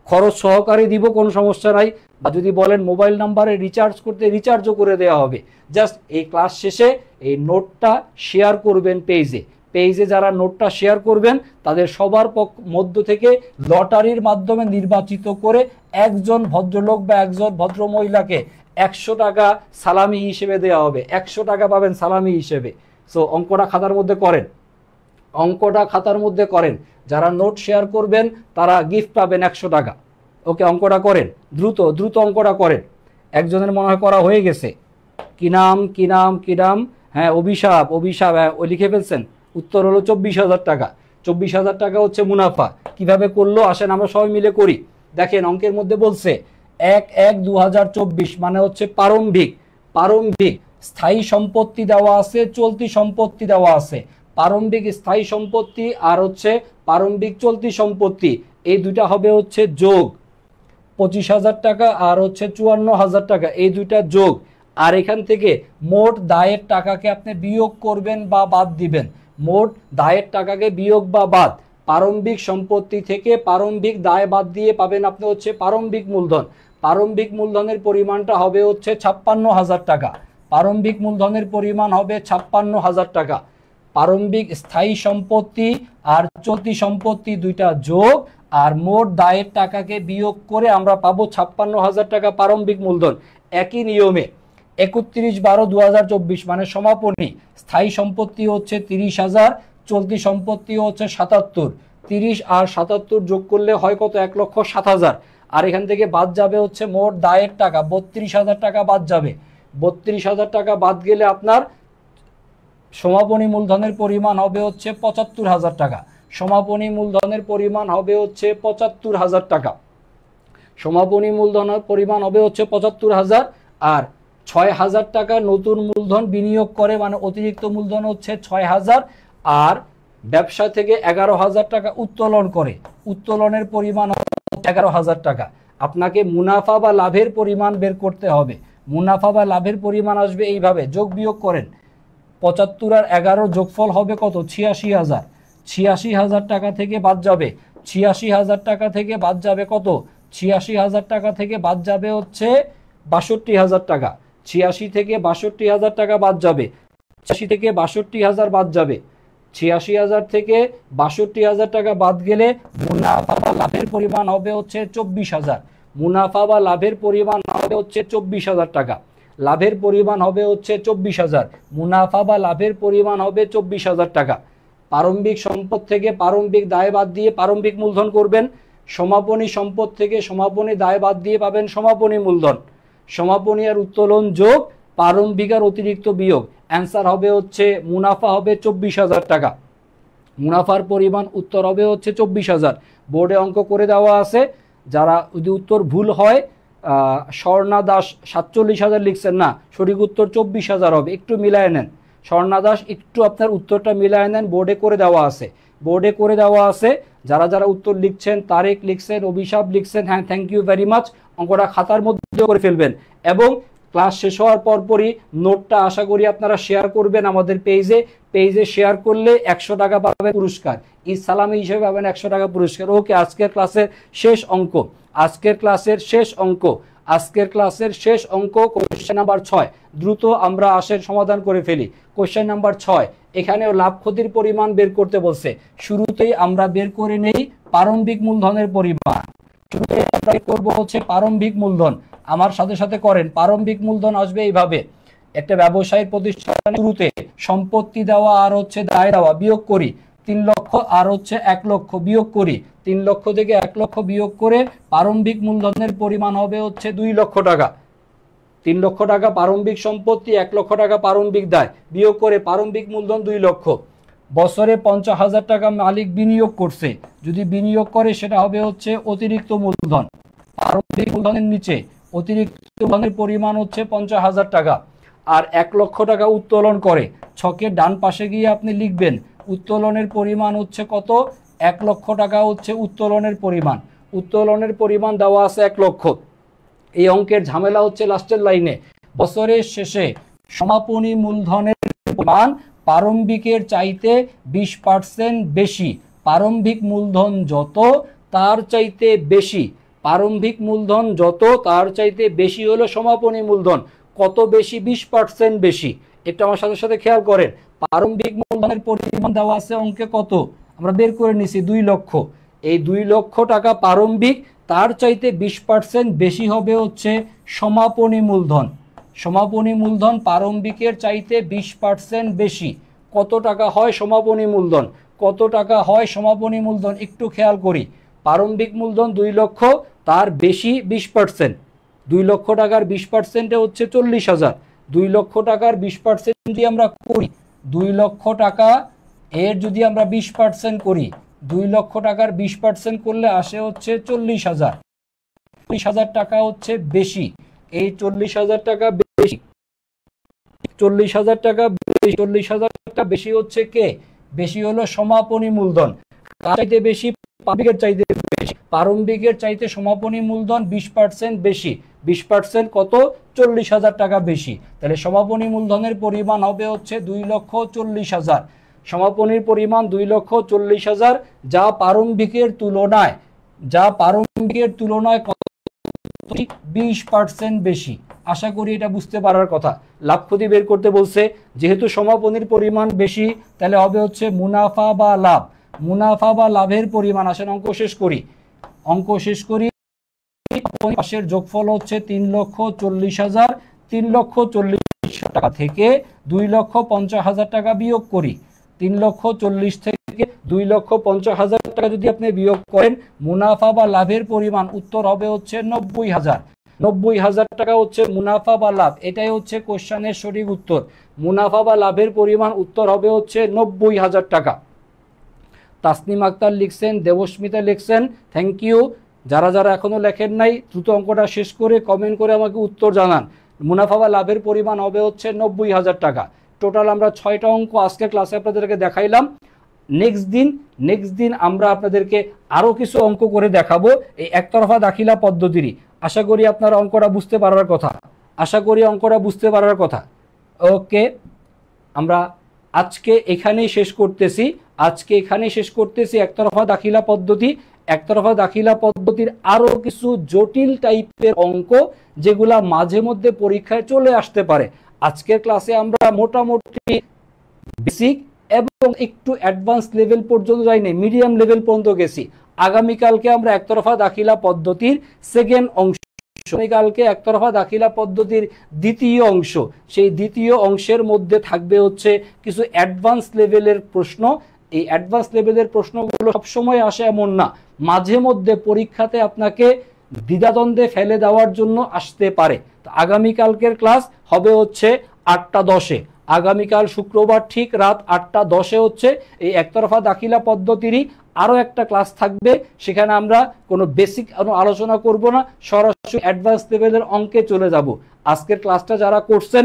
খরচ সহকারে দিব, কোনো সমস্যা নাই। বা যদি বলেন মোবাইল নাম্বারে রিচার্জ করতে, রিচার্জও করে দেওয়া হবে। জাস্ট এই ক্লাস শেষে এই নোটটা শেয়ার করবেন পেজে, পেজে যারা নোটটা শেয়ার করবেন তাদের সবার মধ্য থেকে লটারির মাধ্যমে নির্বাচিত করে একজন ভদ্রলোক বা একজন ভদ্রমহিলাকে 100 টাকা সালামি হিসেবে দেওয়া হবে, 100 টাকা পাবেন সালামি হিসেবে। সো অঙ্কটা খাতার মধ্যে করেন, অঙ্কটা খাতার মধ্যে করেন। যারা নোট শেয়ার করবেন তারা গিফট পাবেন 100 টাকা। ওকে, অঙ্কটা করেন, দ্রুত দ্রুত অঙ্কটা করেন। একজনের মনে হয় করা হয়ে গেছে, কি নাম কি নাম কি নাম, হ্যাঁ অভিশাপ, অভিশাপ, হ্যাঁ ও লিখে ফেলছেন। উত্তর হলো 24,000 টাকা। 24,000 টাকা হচ্ছে মুনাফা। কিভাবে করলো আসেন আমরা সবাই মিলে করি। দেখেন অঙ্কের মধ্যে বলছে 1/1/2024 মানে হচ্ছে প্রারম্ভিক, প্রারম্ভিক স্থায়ী সম্পত্তি দেওয়া আছে, চলতি সম্পত্তি দেওয়া আছে। প্রারম্ভিক স্থায়ী সম্পত্তি আর হচ্ছে প্রারম্ভিক চলতি সম্পত্তি, এই দুইটা হবে হচ্ছে যোগ। 25,000 টাকা আর হচ্ছে 54,000 টাকা, এই দুইটা যোগ। আর এখান থেকে মোট দায়ের টাকাকে আপনি বিয়োগ করবেন বা বাদ দিবেন। মোট দায়ের টাকাকে বিয়োগ বা বাদ, প্রারম্ভিক সম্পত্তি থেকে প্রারম্ভিক দায় বাদ দিয়ে পাবেন আপনি হচ্ছে প্রারম্ভিক মূলধন। প্রারম্ভিক মূলধনের পরিমাণটা হবে হচ্ছে 56,000 টাকা। প্রারম্ভিক মূলধনের পরিমাণ হবে 56,000 টাকা। প্রারম্ভিক স্থায়ী সম্পত্তি আর চলতি সম্পত্তি দুইটা যোগ আর মোট দায়ের টাকাকে বিয়োগ করে আমরা পাবো 56,000 টাকা প্রারম্ভিক মূলধন। একই নিয়মে 31/12/2024 মানে সমাপনী স্থায়ী সম্পত্তি হচ্ছে 30,000, চলতি সম্পত্তি হচ্ছে 77। 30 আর 77 যোগ করলে হয় কত, 1,07,000। আর এখান থেকে বাদ যাবে হচ্ছে মোট দায়ের টাকা 32,000 টাকা বাদ যাবে। 32,000 টাকা বাদ গেলে আপনার সমাপনী মূলধনের পরিমাণ হবে হচ্ছে 75,000 টাকা। সমাপনী মূলধনের পরিমাণ হবে হচ্ছে 75,000 টাকা। সমাপনী মূলধনের পরিমাণ হবে হচ্ছে ৭৫,০০০, আর ৬,০০০ টাকা নতুন মূলধন বিনিয়োগ করে, মানে অতিরিক্ত মূলধন হচ্ছে ৬,০০০, আর ব্যবসা থেকে ১১,০০০ টাকা উত্তোলন করে, উত্তোলনের পরিমাণ ১১,০০০ টাকা। আপনাকে মুনাফা বা লাভের পরিমাণ বের করতে হবে। মুনাফা বা লাভের পরিমাণ আসবে এইভাবে, যোগ বিয়োগ করেন। ৭৫ আর ১১ যোগফল হবে কত? ৮৬,০০০। ৮৬,০০০ টাকা থেকে বাদ যাবে, ৮৬,০০০ টাকা থেকে বাদ যাবে কত? ৮৬,০০০ টাকা থেকে বাদ যাবে হচ্ছে ৬২,০০০ টাকা। ৮৬ থেকে ৬২,০০০ টাকা বাদ যাবে, ৮৬ থেকে ৬২,০০০ বাদ যাবে, ৮৬,০০০ থেকে ৬২,০০০ টাকা বাদ গেলে মুনাফা বা লাভের পরিমাণ হবে হচ্ছে ২৪,০০০। মুনাফা বা লাভের পরিমাণ হবে হচ্ছে ২৪,০০০ টাকা। লাভের পরিমাণ হবে হচ্ছে ২৪,০০০। মুনাফা বা লাভের পরিমাণ হবে ২৪,০০০ টাকা। প্রারম্ভিক সম্পদ থেকে প্রারম্ভিক দায় বাদ দিয়ে প্রারম্ভিক মূলধন করবেন। সমাপনী সম্পদ থেকে সমাপনী দায় বাদ দিয়ে পাবেন সমাপনী মূলধন। সমাপনী আর উত্তোলন যোগ প্রারম্ভিক আর অতিরিক্ত বিয়োগ, অ্যান্সার হবে হচ্ছে মুনাফা হবে ২৪,০০০ টাকা। মুনাফার পরিমাণ উত্তর হবে হচ্ছে ২৪,০০০। বোর্ডে অঙ্ক করে দেওয়া আছে, যারা যদি উত্তর ভুল হয়, স্বর্ণা দাস ৪৭,০০০ লিখছেন না, সঠিক উত্তর ২৪,০০০ হবে, একটু মিলায় নেন। স্বর্ণা দাস একটু আপনার উত্তরটা মিলায় নেন, বোর্ডে করে দেওয়া আছে, বোর্ডে করে দেওয়া আছে। যারা যারা উত্তর লিখছেন, তারেক লিখছেন, অভিশাপ লিখছেন, হ্যাঁ থ্যাংক ইউ ভেরি মাচ। অঙ্কটা খাতার মধ্যে করে ফেলবেন এবং ক্লাস শেষ হওয়ার পরপরই নোটটা আশা করি আপনারা শেয়ার করবেন আমাদের পেজে শেয়ার করলে ১০০ টাকা পাবেন পুরস্কার, ঈদ সালামি হিসেবে পাবেন ১০০ টাকা পুরস্কার। ওকে, আজকের ক্লাসের শেষ অঙ্ক, আজকের ক্লাসের শেষ অঙ্ক কোশ্চেন নাম্বার ৬। দ্রুত আমরা আসের সমাধান করে ফেলি। কোশ্চেন নাম্বার ৬, এখানেও লাভ ক্ষতির পরিমাণ বের করতে বলছে। শুরুতেই আমরা বের করে নেই প্রারম্ভিক মূলধনের পরিমাণ। শুরুতে আমরা করব হচ্ছে প্রারম্ভিক মূলধন, আমার সাথে সাথে করেন। প্রারম্ভিক মূলধন আসবে এইভাবে, একটা ব্যবসায়িক প্রতিষ্ঠানের শুরুতে সম্পত্তি দেওয়া আর হচ্ছে দায় দেওয়া বিয়োগ করি, ৩ লক্ষ আর হচ্ছে ১ লক্ষ বিয়োগ করি, ৩ লক্ষ থেকে ১ লক্ষ বিয়োগ করে প্রারম্ভিক মূলধনের পরিমাণ হবে হচ্ছে ২ লক্ষ টাকা। ৩ লক্ষ টাকা প্রারম্ভিক সম্পত্তি, ১ লক্ষ টাকা প্রারম্ভিক দায়, বিয়োগ করে প্রারম্ভিক মূলধন ২ লক্ষ। বছরে ৫০,০০০ টাকা মালিক বিনিয়োগ করছে, যদি বিনিয়োগ করে সেটা হবে হচ্ছে অতিরিক্ত মূলধন। প্রারম্ভিক মূলধনের নিচে অতিরিক্ত মূলধনের পরিমাণ হচ্ছে ৫০,০০০ টাকা। আর ১ লক্ষ টাকা উত্তোলন করে, ছকের ডান পাশে গিয়ে আপনি লিখবেন উত্তোলনের পরিমাণ হচ্ছে কত? ১ লক্ষ টাকা হচ্ছে উত্তোলনের পরিমাণ। উত্তোলনের পরিমাণ দেওয়া আছে ১ লক্ষ। এই অঙ্কের ঝামেলা হচ্ছে লাস্টের লাইনে, বছরের শেষে সমাপনী মূলধনের পরিমাণ প্রারম্ভিকের চাইতে ২০% বেশি। প্রারম্ভিক মূলধন যত তার চাইতে বেশি, প্রারম্ভিক মূলধন যত তার চাইতে বেশি হলো সমাপনী মূলধন। কত বেশি? ২০% বেশি। এটা আমার সাথে সাথে খেয়াল করেন। প্রারম্ভিক মূলধনের পরিমাণ দেওয়া আছে অঙ্কে কত? আমরা বের করে নিছি ২ লক্ষ। এই ২ লক্ষ টাকা প্রারম্ভিক, তার চাইতে ২০% বেশি হবে হচ্ছে সমাপনী মূলধন। সমাপনী মূলধন প্রারম্ভিকের চাইতে ২০% বেশি। কত টাকা হয় সমাপনী মূলধন? কত টাকা হয় সমাপনী মূলধন? একটু খেয়াল করি। প্রারম্ভিক মূলধন ২ লক্ষ, তার বেশি ২০%। ২ লক্ষ টাকার ২০%-এ হচ্ছে ৪০,০০০। ২ লক্ষ টাকার ২০% যদি আমরা করি, ২ লক্ষ টাকা এর যদি আমরা ২০% করি, ২ লক্ষ টাকার 20% করলে আসে হচ্ছে ৪০,০০০। ৪০,০০০ টাকা হচ্ছে বেশি। এই ৪০,০০০ টাকা বেশি, ৪০,০০০ টাকা বেশি, ৪০,০০০ টাকা বেশি হচ্ছে কে? বেশি হলো সমাপনী মূলধন। কার চাইতে বেশি? প্রারম্ভিকের চাইতে বেশি। প্রারম্ভিকের চাইতে সমাপনী মূলধন 20% বেশি। 20% কত? ৪০,০০০ টাকা বেশি। তাহলে সমাপনী মূলধনের পরিমাণ হবে হচ্ছে ২,৪০,০০০। সমাপনীর পরিমাণ ২,৪০,০০০, যা প্রারম্ভিকের তুলনায় কত? 20% বেশি। আশা করি এটা বুঝতে পারার কথা। লাভ ক্ষতি বের করতে বলছে, যেহেতু সমাপনীর পরিমাণ বেশি তাহলে হবে হচ্ছে মুনাফা বা লাভ। মুনাফা বা লাভের পরিমাণ, আসেন অঙ্ক শেষ করি। পাশের যোগফল হচ্ছে ৩,৪০,০০০। ৩,৪০,০০০ টাকা থেকে ২,৫০,০০০ টাকা বিয়োগ করি। ৩,৪০,০০০ থেকে ২,৫০,০০০ টাকা যদি আপনি বিয়োগ করেন, মুনাফা বা লাভের পরিমাণ উত্তর হবে হচ্ছে ৯০,০০০। ৯০,০০০ টাকা হচ্ছে মুনাফা বা লাভ। এটাই হচ্ছে কোশ্চেনের সঠিক উত্তর। মুনাফা বা লাভের পরিমাণ উত্তর হবে হচ্ছে ৯০,০০০ টাকা। তাসনিম আক্তার লিখছেন, দেবস্মিতা লিখছেন, থ্যাংক ইউ। যারা যারা এখনও লেখেন নাই দ্রুত অঙ্কটা শেষ করে কমেন্ট করে আমাকে উত্তর জানান। মুনাফা বা লাভের পরিমাণ হবে হচ্ছে 90,000 টাকা। টোটাল আমরা 6টা অঙ্ক আজকের ক্লাসে আপনাদেরকে দেখাইলাম। নেক্সট দিন আমরা আপনাদেরকে আরও কিছু অঙ্ক করে দেখাবো এই একতরফা দাখিলা পদ্ধতিরই। আশা করি আপনারা অঙ্কটা বুঝতে পারার কথা। ওকে, আমরা আজকে এখানেই শেষ করতেছি একতরফা দাখিলা পদ্ধতির আরও কিছু জটিল টাইপের অঙ্ক যেগুলা মাঝে মধ্যে পরীক্ষায় চলে আসতে পারে। আজকের ক্লাসে আমরা মোটামুটি বেসিক এবং একটু অ্যাডভান্স লেভেল পর্যন্ত যাইনি, মিডিয়াম লেভেল পর্যন্ত গেছি। আগামীকালকে আমরা একতরফা দাখিলা পদ্ধতির সেকেন্ড অংশ, আগামীকালকে একতরফা দাখিলা পদ্ধতির দ্বিতীয় অংশ, সেই দ্বিতীয় অংশের মধ্যে থাকবে হচ্ছে কিছু অ্যাডভান্স লেভেলের প্রশ্ন। এই অ্যাডভান্স লেভেলের প্রশ্নগুলো সবসময় আসে এমন না, মাঝে মধ্যে পরীক্ষাতে আপনাকে দ্বিধাদ্বন্দ্বে ফেলে দেওয়ার জন্য আসতে পারে। তো আগামীকালকের ক্লাস হবে হচ্ছে 8টা 10-এ। আগামীকাল শুক্রবার ঠিক রাত 8টা 10-এ হচ্ছে এই একতরফা দাখিলা পদ্ধতিরই আরও একটা ক্লাস থাকবে। সেখানে আমরা কোনো বেসিক আলোচনা করব না, সরাসরি অ্যাডভান্স লেভেলের অঙ্কে চলে যাব। আজকের ক্লাসটা যারা করছেন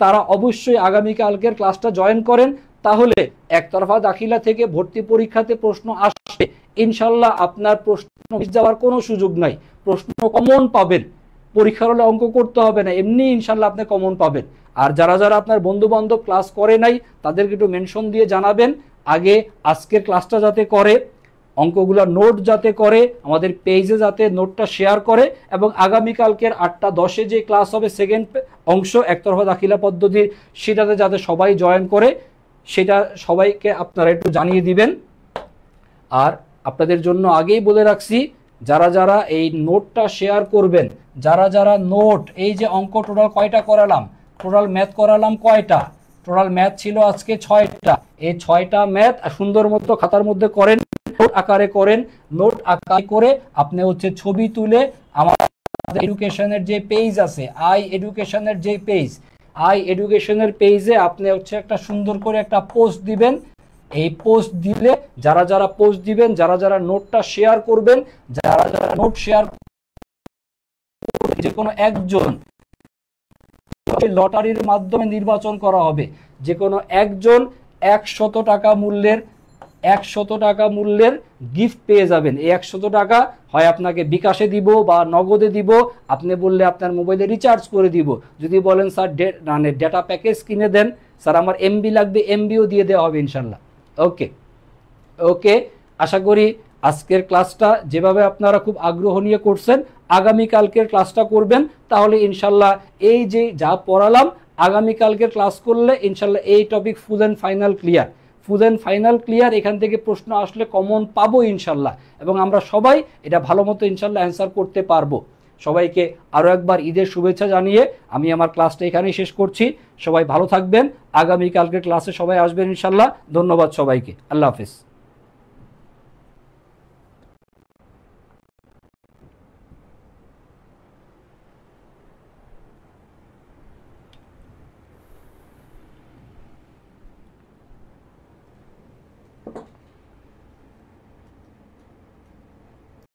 তারা অবশ্যই আগামীকালকের ক্লাসটা জয়েন করেন, তাহলে একতরফা দাখিলা থেকে ভর্তি পরীক্ষাতে প্রশ্ন আসবে ইনশাল্লাহ। আপনার প্রশ্ন মিস যাওয়ার কোনো সুযোগ নাই, প্রশ্ন কমন পাবেন। পরীক্ষার হলে অঙ্ক করতে হবে না, এমনি ইনশাল্লাহ আপনি কমন পাবেন। আর যারা যারা আপনার বন্ধু বান্ধব ক্লাস করে নাই তাদেরকে একটু মেনশন দিয়ে জানাবেন আগে আজকের ক্লাসটা যাতে করে, অঙ্কগুলো নোট যাতে করে, আমাদের পেজে যাতে নোটটা শেয়ার করে, এবং আগামীকালকের 8টা 10-এ যে ক্লাস হবে সেকেন্ড অংশ একতরফা দাখিলা পদ্ধতির, সেটাতে যাতে সবাই জয়েন করে, সেটা সবাইকে আপনারা একটু জানিয়ে দিবেন। আর আপনাদের জন্য আগেই বলে রাখছি, যারা যারা এই নোটটা শেয়ার করবেন, যারা যারা নোট, এই যে অঙ্ক টোটাল কয়টা করালাম, টোটাল ম্যাথ করালাম কয়টা, টোটাল ম্যাথ ছিল আজকে 6টা। এই 6টা ম্যাথ সুন্দর মতো খাতার মধ্যে করেন, নোট আকারে করেন। নোট আকারে করে আপনি হচ্ছে ছবি তুলে আমার এডুকেশনের যে পেজ আছে, আই এডুকেশনের পেজে আপনি হচ্ছে একটা সুন্দর করে একটা পোস্ট দিবেন। এই পোস্ট দিলে যারা যারা পোস্ট দিবেন, যারা যারা নোটটা শেয়ার করবেন, যারা যারা নোট শেয়ার যে কোনো একজন লটারির মাধ্যমে নির্বাচন করা হবে। যে কোনো একজন 100 টাকা মূল্যের গিফট পেয়ে যাবেন। এই 100 টাকা হয় আপনাকে বিকাশে দিব বা নগদে দিব, আপনি বললে আপনার মোবাইলে রিচার্জ করে দিব। যদি বলেন স্যার মানে ডেটা প্যাকেজ কিনে দেন, স্যার আমার এমবি লাগবে, এমবিও দিয়ে দেওয়া হবে ইনশাল্লাহ। ওকে, আশা করি আজকের ক্লাসটা যেভাবে আপনারা খুব আগ্রহ নিয়ে করছেন, আগামীকালকের ক্লাসটা করবেন, তাহলে ইনশাল্লাহ এই যে যা পড়ালাম আগামীকালকের ক্লাস করলে ইনশাল্লাহ এই topic full and final clear. এখান থেকে প্রশ্ন আসলে কমন পাবো ইনশাল্লাহ, এবং আমরা সবাই এটা ভালো মতো ইনশাল্লাহ অ্যান্সার করতে পারবো। সবাইকে আরও একবার ঈদের শুভেচ্ছা জানিয়ে আমি আমার ক্লাসটা এখানেই শেষ করছি। সবাই ভালো থাকবেন, আগামীকালকের ক্লাসে সবাই আসবেন ইনশাল্লাহ। ধন্যবাদ সবাইকে, আল্লাহ হাফেজ।